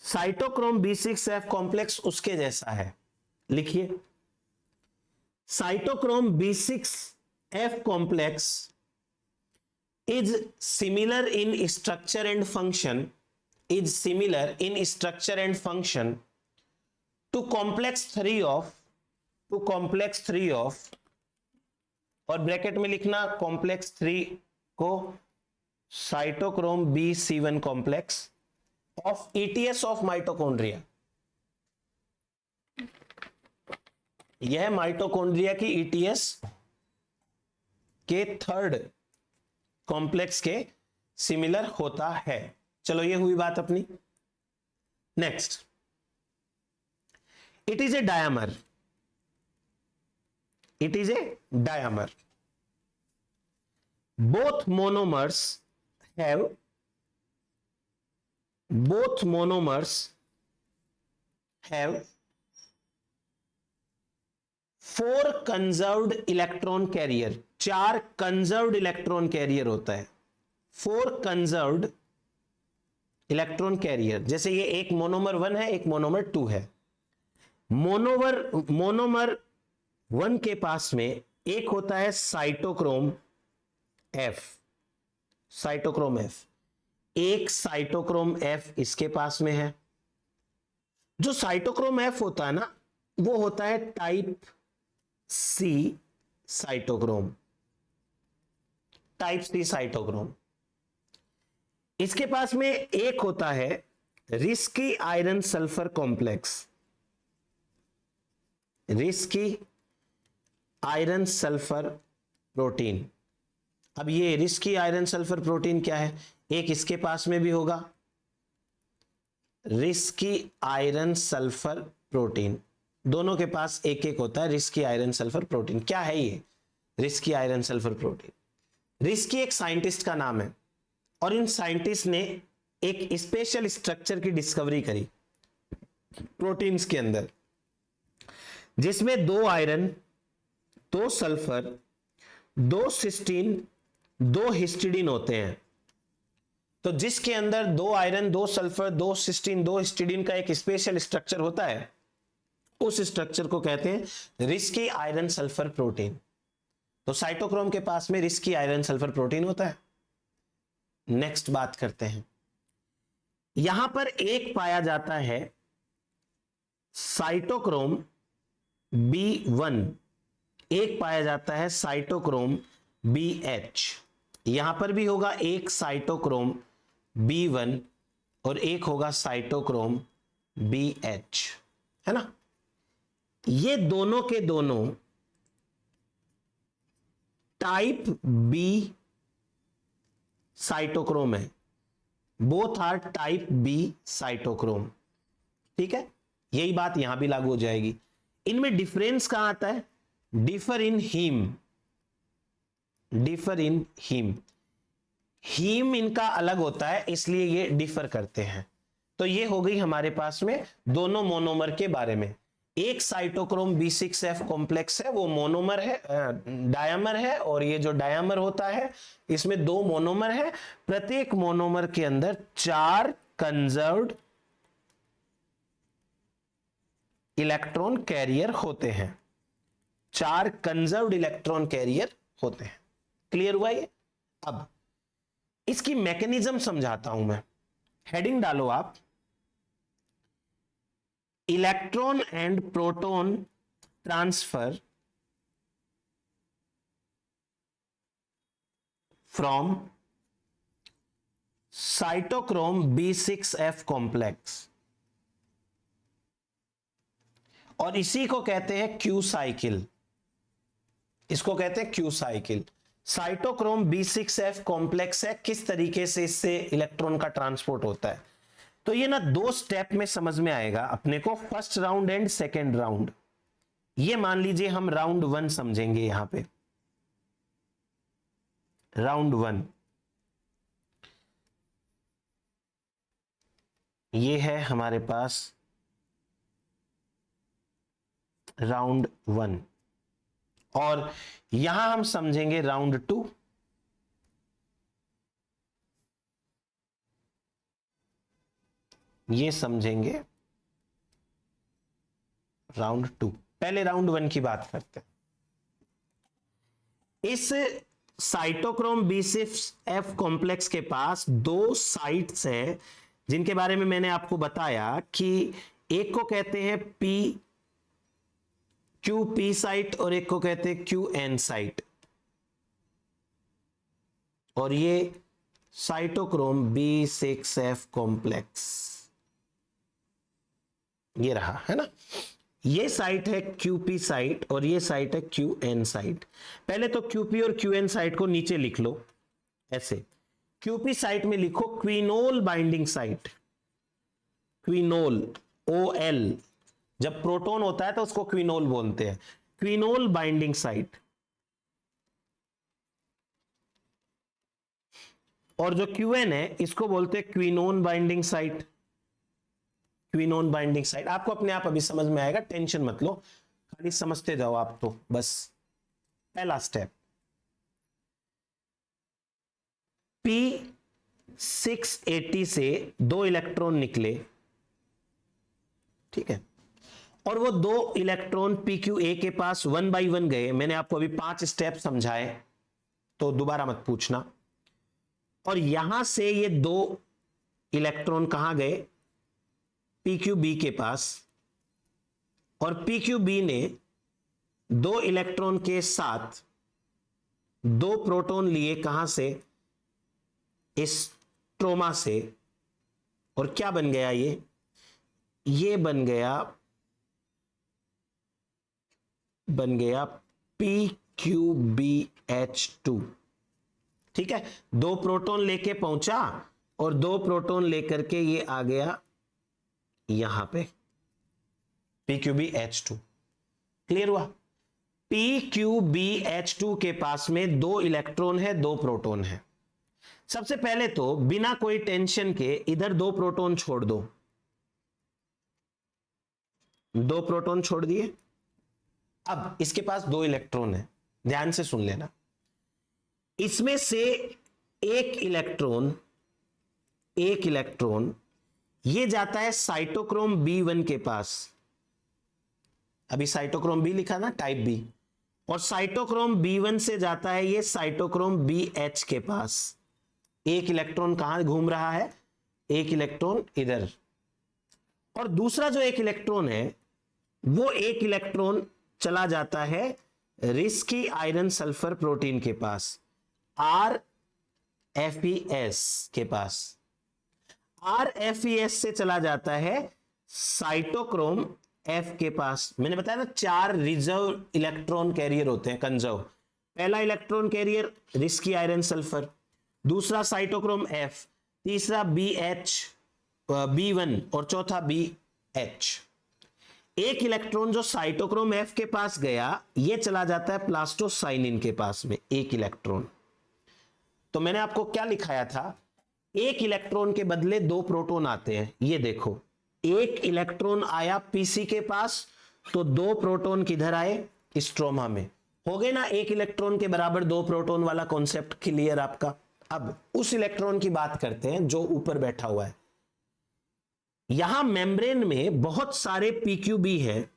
साइटोक्रोम B6F कॉम्प्लेक्स उसके जैसा है। लिखिए, cytochrome B6F complex is similar in structure and function, is similar in structure and function to complex 3 of, to complex 3 of, और ब्रैकेट में लिखना कॉम्प्लेक्स 3 को cytochrome B7 complex of ETS of mitochondria. यह mitochondria की ETS के third complex के similar होता है। चलो ये हुई बात अपनी। Next, it is a dimer, it is a dimer. Both monomers have, both monomers have 4 conserved electron carrier, 4 conserved electron carrier होता है, 4 conserved electron carrier। जैसे ये एक मोनोमर 1 है, एक मोनोमर 2 है। मोनोमर 1 के पास में एक होता है साइटोक्रोम F, साइटोक्रोम F, एक साइटोक्रोम F इसके पास में है। जो साइटोक्रोम F होता है ना, वो होता है type C cytochrome, type C cytochrome. इसके पास में एक होता है risky iron sulphur complex, risky iron sulphur protein. अब ये रिस्की आयरन सल्फर प्रोटीन क्या है, एक इसके पास में भी होगा रिस्की आयरन सल्फर प्रोटीन, दोनों के पास एक एक होता है रिस्की आयरन सल्फर प्रोटीन। क्या है ये risky iron sulphur protein? Risky एक साइंटिस्ट का नाम है और इन साइंटिस्ट ने एक स्पेशल स्ट्रक्चर की डिस्कवरी करी प्रोटीन्स के अंदर, जिसमें 2 आयरन दो सल्फर, दो सिस्टीन, दो हिस्टिडीन होते हैं। तो जिसके अंदर दो आयरन, दो सल्फर, दो सिस्टीन, दो हिस्टिडीन का एक स्पेशल स्ट्रक्चर होता है, उस स्ट्रक्चर को कहते हैं रिस्की आयरन सल्फर प्रोटीन। तो साइटोक्रोम के पास में रिस्की आयरन सल्फर प्रोटीन होता है। नेक्स्ट बात करते हैं, यहां पर एक पाया जाता है साइटोक्रोम B1, एक पाया जाता है साइटोक्रोम BH। यहां पर भी होगा एक साइटोक्रोम B1 और एक होगा साइटोक्रोम BH, है ना। ये दोनों के दोनों टाइप B साइटोक्रोम है, both are type B cytochrome. ठीक है, यही बात यहां भी लागू हो जाएगी। इनमें डिफरेंस कहां आता है? Differ in haem, differ in haem, haem इनका अलग होता है इसलिए ये डिफर करते हैं। तो ये हो गई हमारे पास में दोनों मोनोमर के बारे में। एक साइटोक्रोम B6F कॉम्प्लेक्स है, वो मोनोमर है, डायमर है, और ये जो डायमर होता है इसमें दो मोनोमर है। प्रत्येक मोनोमर के अंदर 4 कंजर्व्ड इलेक्ट्रॉन कैरियर होते हैं, 4 कंजर्व्ड इलेक्ट्रॉन कैरियर होते हैं। क्लियर हुआ ये? अब इसकी मैकेनिज्म समझाता हूं मैं। हेडिंग डालो आप, electron and proton transfer from cytochrome B6F complex, और इसी को कहते हैं क्यू साइकिल, इसको कहते हैं Q cycle. Cytochrome B6F complex है, किस तरीके से इससे इलेक्ट्रॉन का ट्रांसपोर्ट होता है। तो ये ना 2 स्टेप में समझ में आएगा अपने को, first round and second round. ये मान लीजिए हम राउंड 1 समझेंगे। यहां पे राउंड 1 ये है हमारे पास राउंड 1, और यहां हम समझेंगे राउंड 2, ये समझेंगे राउंड 2। पहले राउंड 1 की बात करते हैं। इस साइटोक्रोम B6F कॉम्प्लेक्स के पास 2 साइट्स हैं जिनके बारे में मैंने आपको बताया कि एक को कहते हैं QP साइट और एक को कहते हैं QN साइट, और ये साइटोक्रोम B6F कॉम्प्लेक्स ये रहा, है ना। ये साइट है QP साइट और ये साइट है QN साइट। पहले तो QP और QN साइट को नीचे लिख लो ऐसे। QP साइट में लिखो क्विनोल बाइंडिंग साइट, क्विनोल OL, जब प्रोटॉन होता है तो उसको क्विनोल बोलते हैं, क्विनोल बाइंडिंग साइट। और जो QN है इसको बोलते हैं quinone binding site, quinone binding site. आपको अपने आप अभी समझ में आएगा, टेंशन मत लो, खाली समझते जाओ आप। तो बस पहला स्टेप, P680 से 2 इलेक्ट्रॉन निकले, ठीक है, और वो 2 इलेक्ट्रॉन PQA के पास 1 बाय 1 गए। मैंने आपको अभी 5 स्टेप समझाए तो दोबारा मत पूछना। और यहां से ये 2 इलेक्ट्रॉन कहां गए? PQB के पास, और PQB ने 2 इलेक्ट्रॉन के साथ 2 प्रोटॉन लिए, कहां से? इस स्ट्रोमा से, और क्या बन गया ये बन गया PQBH2, ठीक है। 2 प्रोटॉन लेके पहुंचा और 2 प्रोटॉन लेकर के ये आ गया यहां पे PQBH2। क्लियर हुआ? PQBH2 के पास में 2 इलेक्ट्रॉन है, 2 प्रोटॉन है। सबसे पहले तो बिना कोई टेंशन के इधर 2 प्रोटॉन छोड़ दो, 2 प्रोटॉन छोड़ दिए। अब इसके पास 2 इलेक्ट्रॉन है, ध्यान से सुन लेना। इसमें से एक इलेक्ट्रॉन ये जाता है साइटोक्रोम B1 के पास, अभी साइटोक्रोम B लिखा ना, टाइप B, और साइटोक्रोम B1 से जाता है ये साइटोक्रोम BH के पास। एक इलेक्ट्रॉन कहां घूम रहा है, एक इलेक्ट्रॉन इधर, और दूसरा जो एक इलेक्ट्रॉन है वो एक इलेक्ट्रॉन चला जाता है रिस्की आयरन सल्फर प्रोटीन के पास, RFES के पास। RFES से चला जाता है साइटोक्रोम F के पास। मैंने बताया ना 4 रिजर्व इलेक्ट्रॉन कैरियर होते हैं, कंजर्व। पहला electron carrier risky iron sulphur, दूसरा साइटोक्रोम F, तीसरा B1 और चौथा BH। एक इलेक्ट्रॉन जो साइटोक्रोम F के पास गया ये चला जाता है प्लास्टोसाइनिन के पास में, एक इलेक्ट्रॉन। तो मैंने आपको क्या लिखाया था, एक इलेक्ट्रॉन के बदले 2 प्रोटॉन आते हैं। ये देखो, एक इलेक्ट्रॉन आया पीसी के पास तो 2 प्रोटॉन किधर आए, स्ट्रोमा में। हो गए ना, एक इलेक्ट्रॉन के बराबर 2 प्रोटॉन वाला कॉन्सेप्ट क्लियर आपका। अब उस इलेक्ट्रॉन की बात करते हैं जो ऊपर बैठा हुआ है। यहां मेम्ब्रेन में बहुत सारे PQB है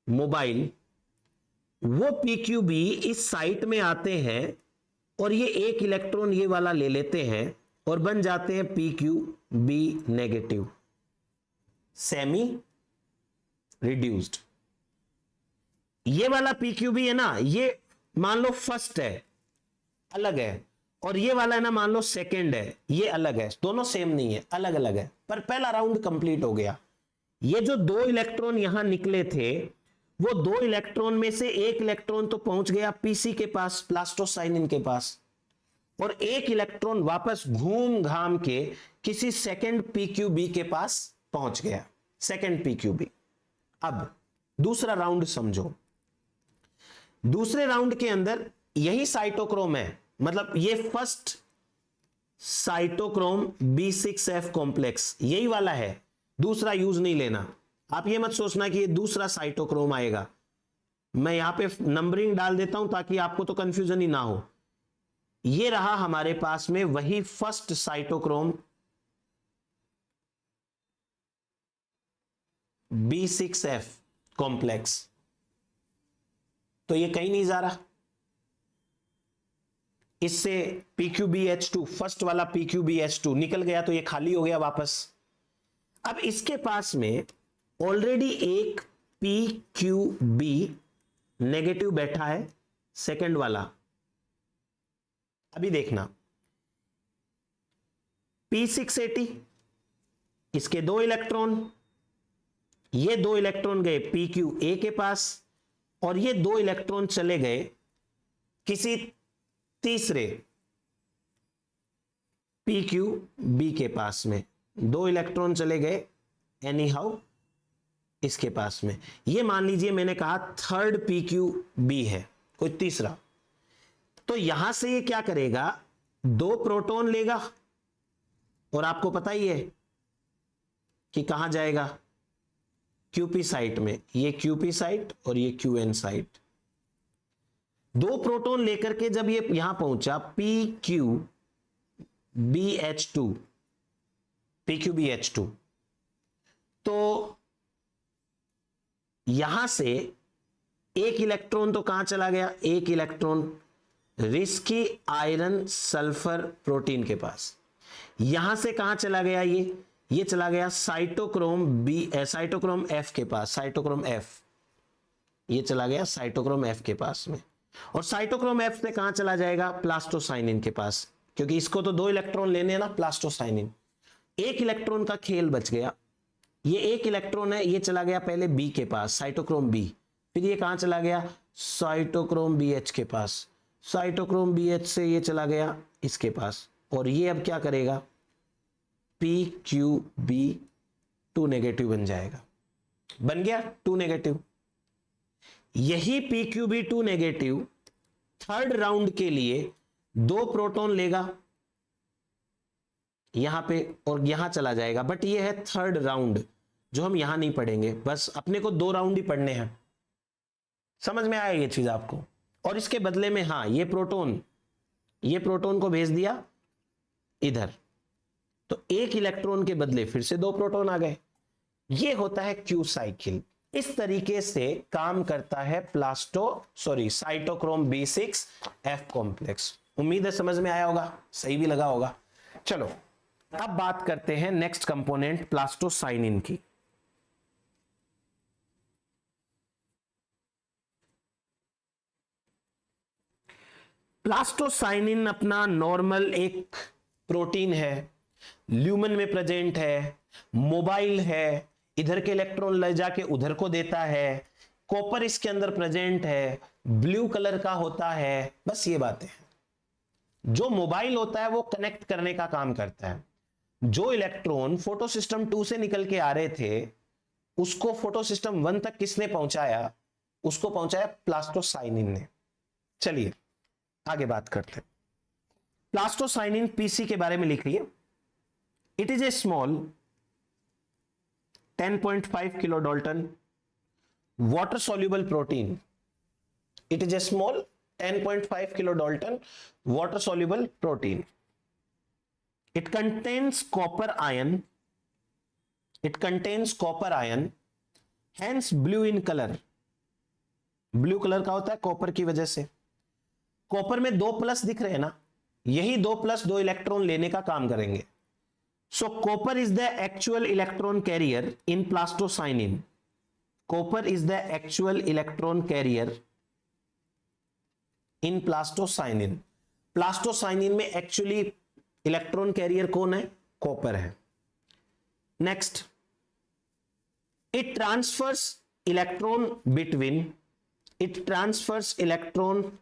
मोबाइल, वो PQB इस साइट में आते हैं और ये एक इलेक्ट्रॉन ये वाला ले लेते हैं और बन जाते हैं PQB नेगेटिव, सेमी रिड्यूस्ड। ये वाला PQB है ना, ये मान लो फर्स्ट है, अलग है, और ये वाला है ना मान लो सेकंड है, ये अलग है। दोनों सेम नहीं है, अलग अलग है, पर पहला राउंड कंप्लीट हो गया। ये जो 2 इलेक्ट्रॉन यहां निकले थे वो 2 इलेक्ट्रॉन में से एक इलेक्ट्रॉन तो पहुंच गया पीसी के पास, प्लास्टोसाइनिन के पास, और एक इलेक्ट्रॉन वापस घूम घाम के किसी सेकंड PQB के पास पहुंच गया, सेकंड PQB। अब दूसरा राउंड समझो, दूसरे राउंड के अंदर यही साइटोक्रोम है, मतलब ये फर्स्ट साइटोक्रोम B6F कॉम्प्लेक्स यही वाला है, दूसरा यूज नहीं लेना। आप ये मत सोचना कि ये दूसरा साइटोक्रोम आएगा, मैं यहां पे नंबरिंग डाल देता हूं ताकि आपको तो कंफ्यूजन ही ना हो। ये रहा हमारे पास में वही फर्स्ट साइटोक्रोम B6F कॉम्प्लेक्स, तो ये कहीं नहीं जा रहा। इससे PQBH2 फर्स्ट वाला PQBH2 निकल गया तो ये खाली हो गया वापस। अब इसके पास में ऑलरेडी एक PQB नेगेटिव बैठा है, सेकंड वाला। अभी देखना, P680 इसके 2 इलेक्ट्रॉन, ये 2 इलेक्ट्रॉन गए PQA के पास, और ये 2 इलेक्ट्रॉन चले गए किसी तीसरे PQB के पास में। 2 इलेक्ट्रॉन चले गए एनी हाउ इसके पास में। ये मान लीजिए मैंने कहा थर्ड PQB है, कोई तीसरा, तो यहां से ये क्या करेगा, 2 प्रोटॉन लेगा, और आपको पता ही है कि कहां जाएगा, QP साइट में। ये QP साइट और ये QN साइट। 2 प्रोटॉन लेकर के जब ये यहां पहुंचा PQBH2, तो यहां से एक इलेक्ट्रॉन तो कहां चला गया, एक electron risky iron sulphur protein के पास। यहां से कहां चला गया, ये चला गया साइटोक्रोम F के पास, साइटोक्रोम F, ये चला गया साइटोक्रोम F के पास में। और साइटोक्रोम F से कहां चला जाएगा, प्लास्टोसाइनिन के पास, क्योंकि इसको तो 2 इलेक्ट्रॉन लेने हैं ना, प्लास्टोसाइनिन। एक इलेक्ट्रॉन का खेल बच गया, ये एक इलेक्ट्रॉन है, ये चला गया पहले B के पास, साइटोक्रोम B, फिर ये कहां चला गया, साइटोक्रोम BH के पास, साइटोक्रोम BH से ये चला गया इसके पास, और ये अब क्या करेगा, PQB2 नेगेटिव बन जाएगा, बन गया 2 नेगेटिव। यही PQB2 नेगेटिव थर्ड राउंड के लिए 2 प्रोटॉन लेगा यहां पे और यहां चला जाएगा, बट ये है थर्ड राउंड जो हम यहां नहीं पढ़ेंगे, बस अपने को 2 राउंड ही पढ़ने हैं। समझ में आया ये चीज आपको? और इसके बदले में हाँ, ये प्रोटॉन को भेज दिया इधर, तो एक इलेक्ट्रॉन के बदले फिर से 2 प्रोटॉन आ गए। ये होता है क्यू साइकिल। इस तरीके से काम करता है साइटोक्रोम B6F कॉम्प्लेक्स। उम्मीद है समझ में आया होगा, सही भी लगा होगा। चलो अब बात करते हैं नेक्स्ट कंपोनेंट प्लास्टोसाइनिन की। प्लास्टोसाइनिन अपना नॉर्मल एक प्रोटीन है, ल्यूमन में प्रेजेंट है, मोबाइल है, इधर के इलेक्ट्रॉन ले जाके उधर को देता है, कॉपर इसके अंदर प्रेजेंट है, ब्लू कलर का होता है। बस ये बातें हैं। जो मोबाइल होता है वो कनेक्ट करने का काम करता है। जो इलेक्ट्रॉन फोटो सिस्टम 2 से निकल के आ रहे थे उसको फोटो सिस्टम 1 तक किसने पहुंचाया? उसको पहुंचाया प्लास्टोसाइनिन ने। चलिए आगे बात करते हैं। प्लास्टोसाइनिन पीसी के बारे में लिखिए। It is A small 10.5 kilo Dalton water soluble protein. It is a small 10.5 kilodalton water soluble protein. It contains copper ion. Hence blue in color. Blue colour का होता है कॉपर की वजह से। कॉपर में 2 प्लस दिख रहे हैं ना, यही 2 प्लस 2 इलेक्ट्रॉन लेने का काम करेंगे। So copper is the actual electron carrier in plastocyanin. Copper is the actual electron carrier in plastocyanin. Plastocyanin में एक्चुअली इलेक्ट्रॉन कैरियर कौन है? कॉपर है। Next, it transfers electron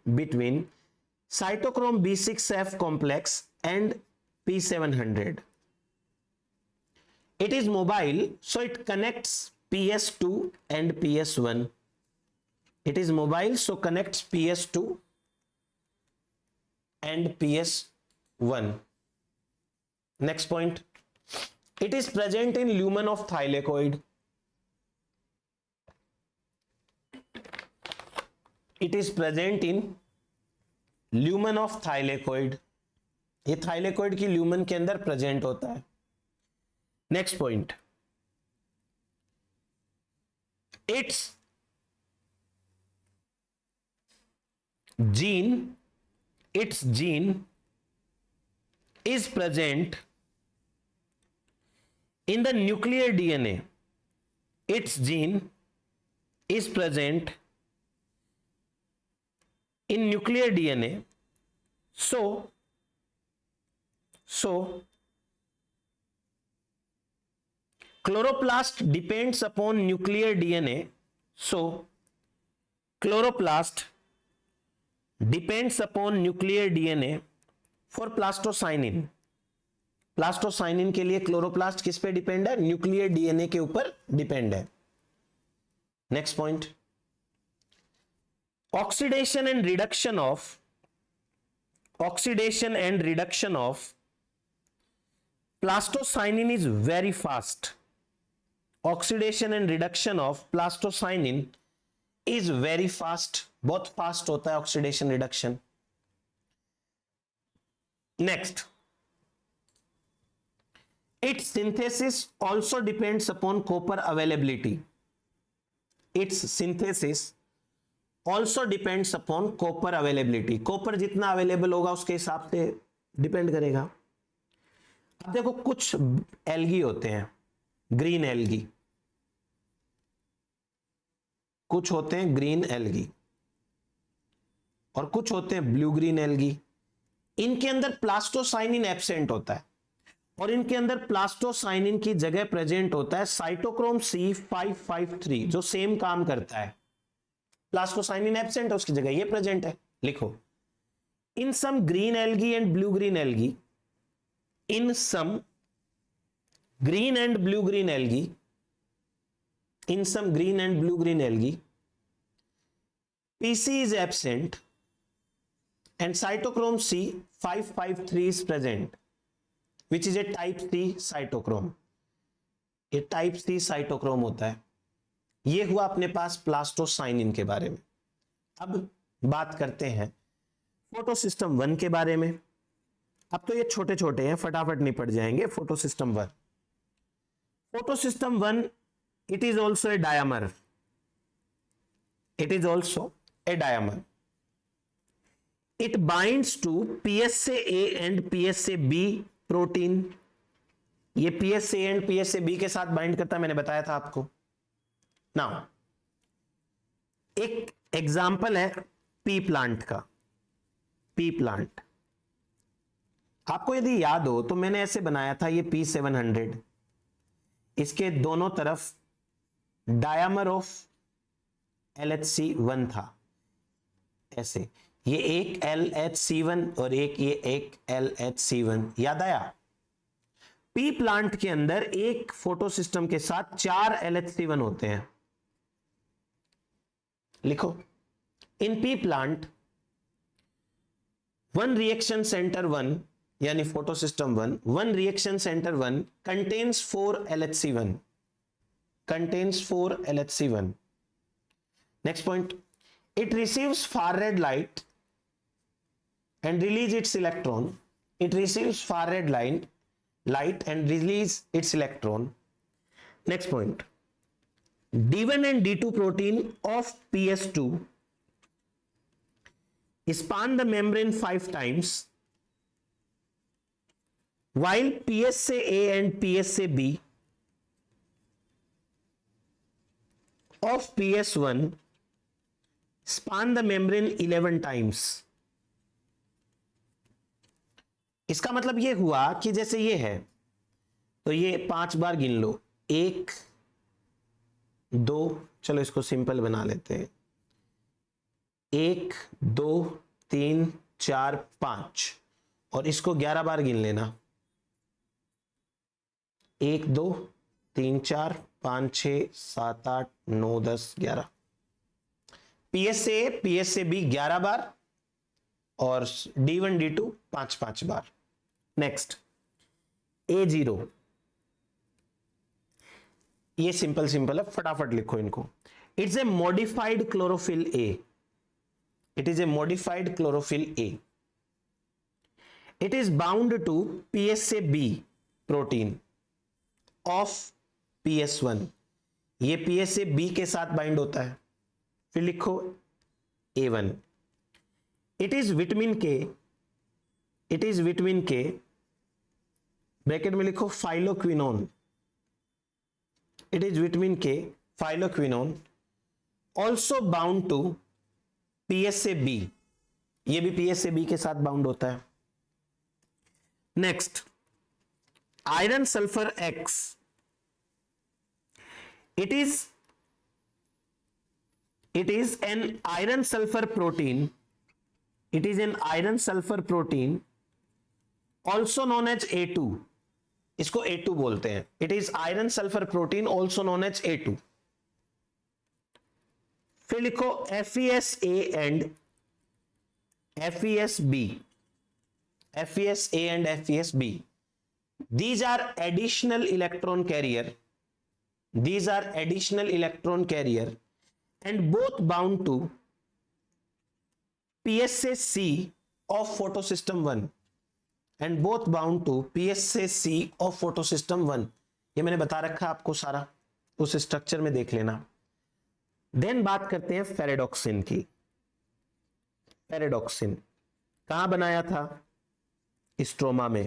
between cytochrome B6F complex and P700. It is mobile, so it connects PS2 and PS1. It is mobile, so connects PS2 and PS1. Next point. It is present in lumen of thylakoid. It is present in lumen of thylakoid. ये thylakoid की lumen के अंदर present होता है। Next point, its gene is present in the nuclear DNA. Its gene is present in nuclear DNA. So chloroplast depends upon nuclear DNA. So chloroplast depends upon nuclear DNA for plastocyanin. Plastocyanin के लिए chloroplast किस पे depend है? Nuclear DNA के ऊपर depend है। Next point, oxidation and reduction of plastocyanin is very fast. Oxidation and reduction of plastocyanin is very fast, बहुत fast होता है oxidation reduction. Next, its synthesis also depends upon copper availability. Its synthesis also depends upon copper availability. Copper जितना available होगा उसके हिसाब से depend करेगा। अब देखो कुछ एल्गी होते हैं, ग्रीन एल्गी, कुछ होते हैं ग्रीन एल्गी और कुछ होते हैं ब्लू ग्रीन एल्गी। इनके अंदर प्लास्टोसाइनिन एब्सेंट होता है और इनके अंदर प्लास्टोसाइनिन की जगह प्रेजेंट होता है साइटोक्रोम C553 जो सेम काम करता है। प्लास्टोसाइनिन एब्सेंट है, उसकी जगह ये प्रेजेंट है। लिखो, in some green algae and blue green algae, in some green and blue green algae, in some green and blue green algae, PC is absent and cytochrome C553 is present, which is a type C cytochrome. ये type C cytochrome होता है। ये हुआ अपने पास plastocyanin के बारे में। अब बात करते हैं फोटो सिस्टम 1 के बारे में। अब तो ये छोटे छोटे हैं, फटाफट निपट जाएंगे। Photo system 1, photo system 1, it is also a dimer, it is also a dimer. It binds to PSA A and PSA B protein. ये PSA A and PSA B के साथ बाइंड करता है, मैंने बताया था आपको। नाउ एक एग्जाम्पल है पी प्लांट का। पी प्लांट आपको यदि याद हो तो मैंने ऐसे बनाया था, ये P700, इसके दोनों तरफ डायमर ऑफ LHC1 था, ऐसे। ये एक LHC1 और एक LHC1, याद आया? पी प्लांट के अंदर एक फोटो सिस्टम के साथ 4 LHC1 होते हैं। लिखो, in P plant one reaction centre 1 यानी photo system 1, one reaction centre 1 contains 4 LHC1, contains 4 LHC1। Next point, it receives far red light and release its electron. It receives far red light and release its electron. Next point, D1 and D2 protein of PS2 span the membrane 5 times, while PSA A and PSA B of PS1 span the membrane 11 times। इसका मतलब ये हुआ कि जैसे ये है तो ये 5 बार गिन लो, 1 2, चलो इसको सिंपल बना लेते हैं, 1 2 3 4 5, और इसको 11 बार गिन लेना, 1 2 3 4 5 6 7 8 9 10 11। PSA PSA B 11 बार और D1 D2 5 बार। नेक्स्ट, A0, ये सिंपल है, फटाफट लिखो इनको। It's a modified chlorophyll A, it is a modified chlorophyll A। It is bound to PSA B protein of PS1, ये PSA B के साथ बाइंड होता है। फिर लिखो A1, it is vitamin K, it is vitamin K, bracket में लिखो phylloquinone, it is vitamin K phylloquinone, also bound to PSA B, ये भी PSA B के साथ बाउंड होता है। Next, iron sulphur X, it is an iron sulfur protein, it is an iron sulfur protein also known as A2, इसको A2 बोलते हैं। it is iron sulfur protein also known as A2। फिर लिखो FeSA and FeSB, FeSA and FeSB, these are additional electron carrier, these are additional electron carrier and both bound to PSA C of photosystem 1 and both bound to PSA C of photosystem 1। ये मैंने बता रखा आपको सारा, उस structure में देख लेना। देन बात करते हैं फेरेडॉक्सिन की। फेरेडॉक्सिन कहां बनाया था? स्ट्रोमा में।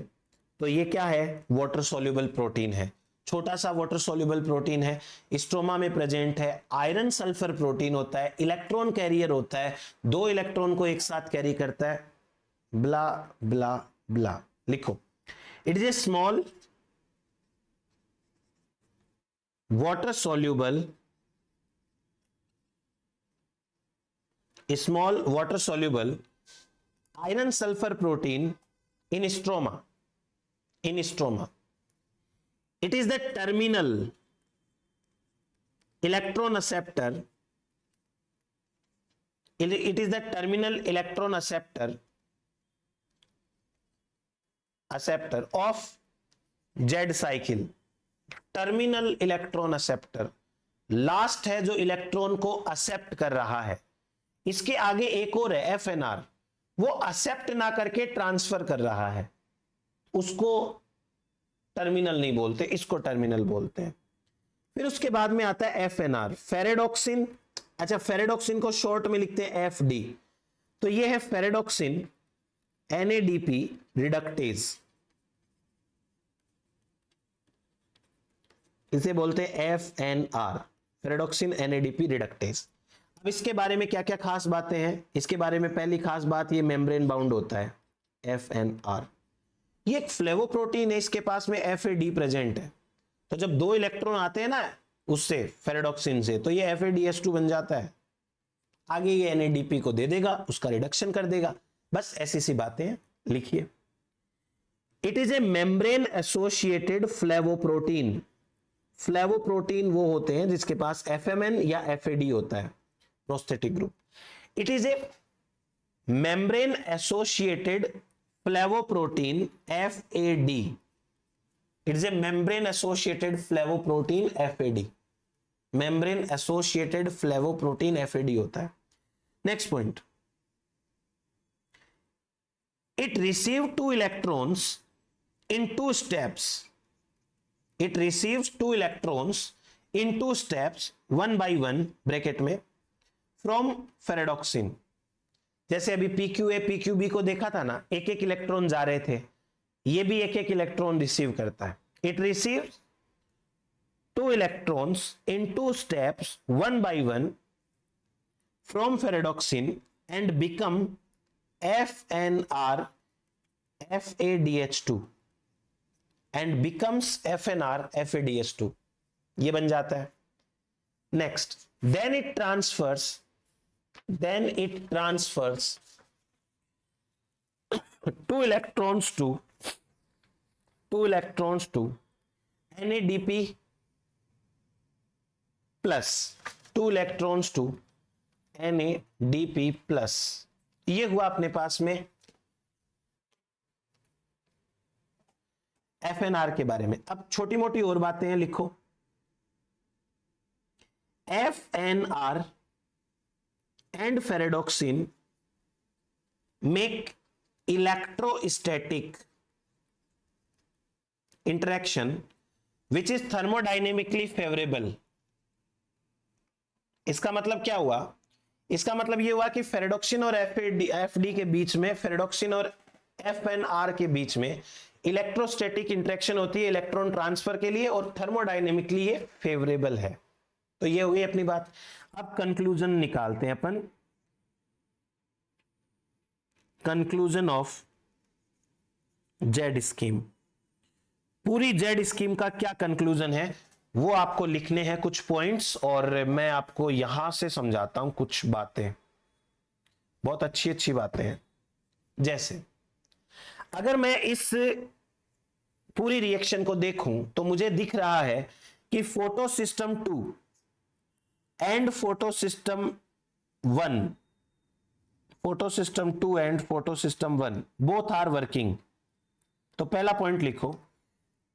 तो ये क्या है? वाटर सॉल्युबल प्रोटीन है, छोटा सा वाटर सॉल्युबल प्रोटीन है, स्ट्रोमा में प्रेजेंट है, आयरन सल्फर प्रोटीन होता है, इलेक्ट्रॉन कैरियर होता है, 2 इलेक्ट्रॉन को एक साथ कैरी करता है, ब्ला ब्ला ब्ला। लिखो, it is A small water soluble, small water soluble iron sulphur protein in stroma, in stroma। It is the terminal electron acceptor, it is the terminal electron acceptor of Z cycle। Terminal electron acceptor, last है जो electron को accept कर रहा है, इसके आगे एक और है FNR, वो एक्सेप्ट ना करके ट्रांसफर कर रहा है, उसको टर्मिनल नहीं बोलते, इसको टर्मिनल बोलते हैं। फिर उसके बाद में आता है FNR, फेरेडोक्सिन। अच्छा, फेरेडोक्सिन को शॉर्ट में लिखते हैं FD, तो ये है फेरेडोक्सिन NADP रिडक्टेज, इसे बोलते हैं FNR, फेरेडोक्सिन NADP रिडक्टेज। अब इसके बारे में क्या क्या खास बातें हैं, इसके बारे में पहली खास बात, ये मेम्ब्रेन बाउंड होता है FNR। ये एक फ्लेवोप्रोटीन है, इसके पास में FAD प्रेजेंट है, तो जब दो इलेक्ट्रॉन आते हैं ना उससे, फेरेडोक्सिन से, तो ये FADH2 बन जाता है, आगे ये NADP को दे देगा, उसका रिडक्शन कर देगा। बस ऐसी सी बातें हैं, लिखिए। It is A membrane associated flavoprotein. Flavoprotein वो होते हैं जिसके पास FMN या FAD होता है, prosthetic group. It is A membrane associated flavoprotein FAD। It is A membrane associated flavoprotein FAD, membrane associated flavoprotein FAD होता है। Next point, it receive 2 electrons in 2 steps. It receives 2 electrons in 2 steps, 1 by 1 bracket में, from फेरेडोक्सिन। जैसे अभी PQA PQB को देखा था ना, एक एक इलेक्ट्रॉन जा रहे थे, ये भी एक एक इलेक्ट्रॉन रिसीव करता है। It receives 2 electrons in 2 steps, 1 by 1, from ferredoxin and become FNR FADH2 and becomes FNR FADH2, ये बन जाता है। Next, then it transfers 2 electrons to NADP plus, 2 electrons to NADP plus. ये हुआ अपने पास में FNR के बारे में। अब छोटी मोटी और बातें हैं, लिखो। FNR and ferredoxin make electrostatic interaction which is thermodynamically favourable. इसका मतलब क्या हुआ? इसका मतलब ये हुआ कि फेरेडोक्सिन और FD के बीच में, फेरेडोक्सिन और FNR के बीच में इलेक्ट्रोस्टैटिक इंटरेक्शन होती है इलेक्ट्रॉन ट्रांसफर के लिए, और थर्मोडायनेमिकली ये फेवरेबल है। तो ये हुई अपनी बात। अब कंक्लूजन निकालते हैं अपन। Conclusion of Z scheme. पूरी जेड स्कीम का क्या कंक्लूजन है वो आपको लिखने हैं कुछ पॉइंट्स, और मैं आपको यहां से समझाता हूं कुछ बातें, बहुत अच्छी अच्छी बातें हैं। जैसे अगर मैं इस पूरी रिएक्शन को देखूं तो मुझे दिख रहा है कि photo system 2 and photo system 1, photo system 2 and photo system 1 both are working. तो पहला पॉइंट लिखो,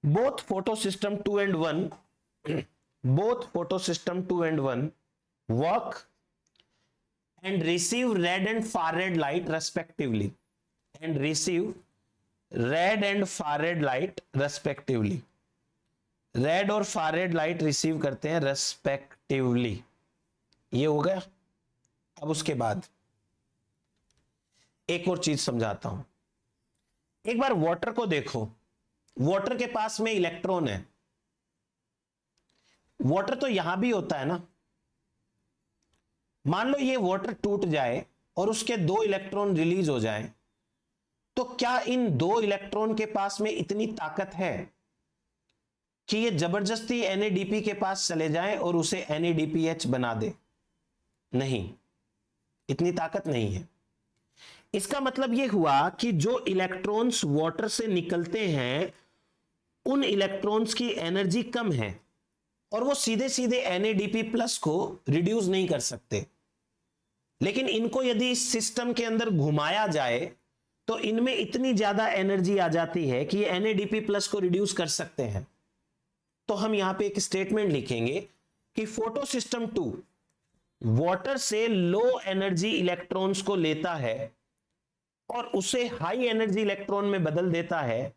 both photo system 2 and 1, both photosystem 2 and 1 work and receive red and far red light respectively, and receive red and far red light respectively, red और far red light receive करते हैं respectively। ये हो गया। अब उसके बाद एक और चीज समझाता हूं। एक बार वाटर को देखो, वाटर के पास में इलेक्ट्रॉन है, वाटर तो यहां भी होता है ना। मान लो ये वाटर टूट जाए और उसके 2 इलेक्ट्रॉन रिलीज हो जाएं, तो क्या इन 2 इलेक्ट्रॉन के पास में इतनी ताकत है कि ये जबरदस्ती NADP के पास चले जाएं और उसे NADPH बना दे? नहीं, इतनी ताकत नहीं है। इसका मतलब यह हुआ कि जो इलेक्ट्रॉन्स वाटर से निकलते हैं उन इलेक्ट्रॉन्स की एनर्जी कम है और वो सीधे सीधे NADP प्लस को रिड्यूस नहीं कर सकते। लेकिन इनको यदि इस सिस्टम के अंदर घुमाया जाए तो इनमें इतनी ज्यादा एनर्जी आ जाती है कि ये NADP प्लस को रिड्यूस कर सकते हैं। तो हम यहां पे एक स्टेटमेंट लिखेंगे कि फोटो सिस्टम 2 वाटर से लो एनर्जी इलेक्ट्रॉन्स को लेता है और उसे हाई एनर्जी इलेक्ट्रॉन में बदल देता है,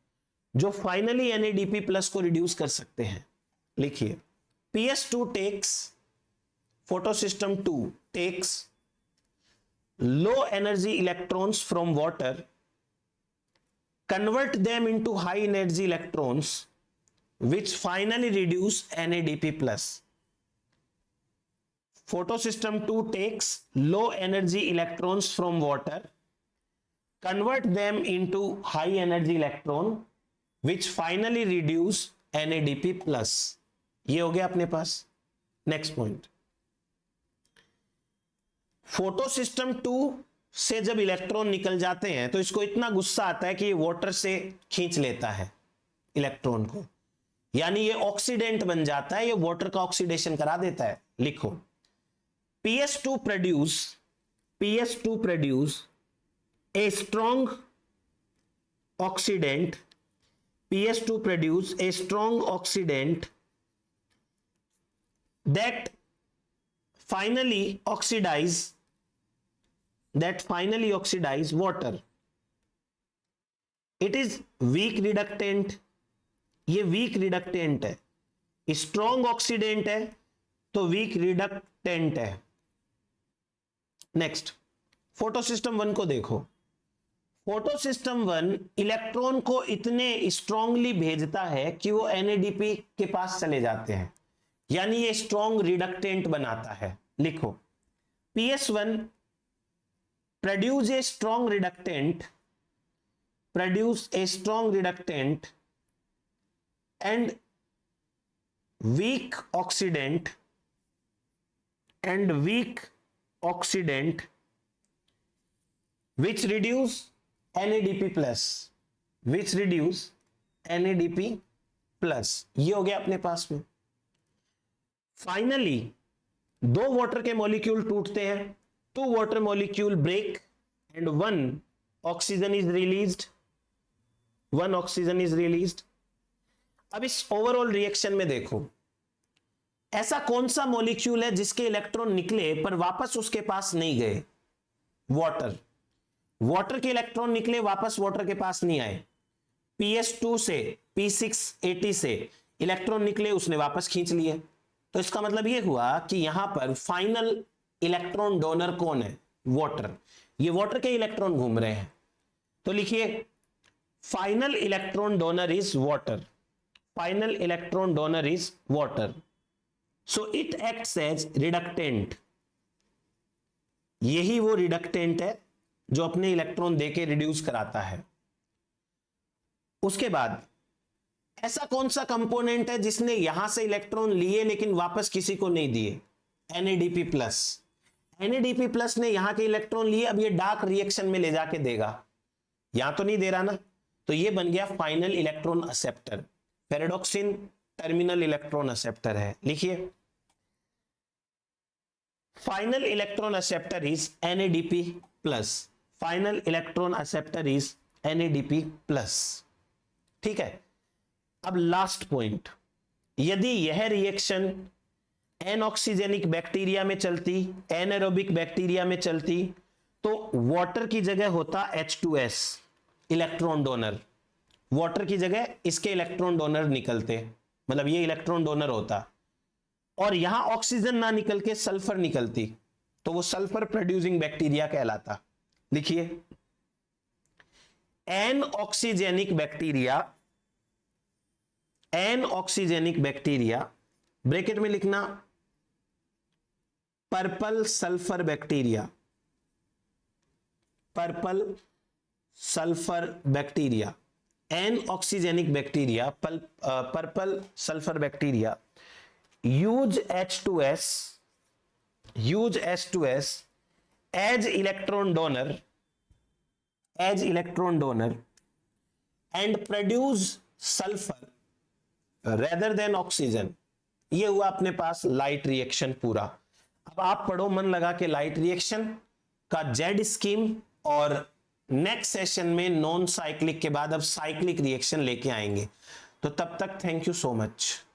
जो फाइनली NADP प्लस को रिड्यूस कर सकते हैं। लिखिए, PS2 takes, photosystem 2 takes low energy electrons from water, convert them into high energy electrons, which finally reduce NADP plus. Photosystem 2 takes low energy electrons from water, convert them into high energy electron, which finally reduce NADP plus. ये हो गया अपने पास। Next point, photo system 2 से जब electron निकल जाते हैं तो इसको इतना गुस्सा आता है कि ये वाटर से खींच लेता है इलेक्ट्रॉन को, यानी ये ऑक्सीडेंट बन जाता है, ये वाटर का ऑक्सीडेशन करा देता है। लिखो, PS2 produce a strong oxidant, PS2 produce a strong oxidant that finally oxidize water. It is weak reductant, ये weak reductant है, strong oxidant है तो weak reductant है। नेक्स्ट, फोटो सिस्टम 1 को देखो। फोटो सिस्टम 1 इलेक्ट्रॉन को इतने स्ट्रांगली भेजता है कि वो NADP के पास चले जाते हैं, यानी ये स्ट्रॉन्ग रिडक्टेंट बनाता है। लिखो, PS1 produce a strong reductant and weak oxidant which reduce NADP plus। ये हो गया अपने पास में। फाइनली 2 वाटर के मॉलिक्यूल टूटते हैं, 2 water molecule break and 1 oxygen is released। अब इस ओवरऑल रिएक्शन में देखो, ऐसा कौन सा मॉलिक्यूल है जिसके इलेक्ट्रॉन निकले पर वापस उसके पास नहीं गए? वाटर के इलेक्ट्रॉन निकले, वापस वाटर के पास नहीं आए। PS2 से P680 से इलेक्ट्रॉन निकले, उसने वापस खींच लिए। तो इसका मतलब यह हुआ कि यहां पर फाइनल इलेक्ट्रॉन डोनर कौन है? वाटर। ये वाटर के इलेक्ट्रॉन घूम रहे हैं, तो लिखिए final electron donor is water. So it acts as reductant. यही वो रिडक्टेंट है जो अपने इलेक्ट्रॉन देके रिड्यूस कराता है। उसके बाद ऐसा कौन सा कंपोनेंट है जिसने यहां से इलेक्ट्रॉन लिए लेकिन वापस किसी को नहीं दिए? NADP plus. NADP प्लस ने यहां के इलेक्ट्रॉन लिए, अब ये डार्क रिएक्शन में ले जाके देगा, यहां तो नहीं दे रहा ना, तो ये बन गया final electron acceptor. Ferredoxin terminal electron acceptor है। लिखिए, final electron acceptor is NADP plus. ठीक है। अब लास्ट पॉइंट, यदि यह रिएक्शन एनऑक्सीजेनिक बैक्टीरिया में चलती, एनएरोबिक बैक्टीरिया में चलती, तो वाटर की जगह होता H2S इलेक्ट्रॉन डोनर, वाटर की जगह इसके इलेक्ट्रॉन डोनर निकलते, मतलब ये इलेक्ट्रॉन डोनर होता, और यहां ऑक्सीजन ना निकल के सल्फर निकलती, तो वो सल्फर प्रोड्यूसिंग बैक्टीरिया कहलाता। लिखिए, एनऑक्सीजेनिक बैक्टीरिया ब्रैकेट में लिखना purple sulphur bacteria, anoxygenic bacteria, purple sulphur bacteria use H2S as electron donor and produce sulfur rather than oxygen। ये हुआ अपने पास लाइट रिएक्शन पूरा। अब आप पढ़ो मन लगा के लाइट रिएक्शन का जेड स्कीम, और नेक्स्ट सेशन में नॉन साइक्लिक के बाद अब साइक्लिक रिएक्शन लेके आएंगे। तो तब तक थैंक यू सो मच।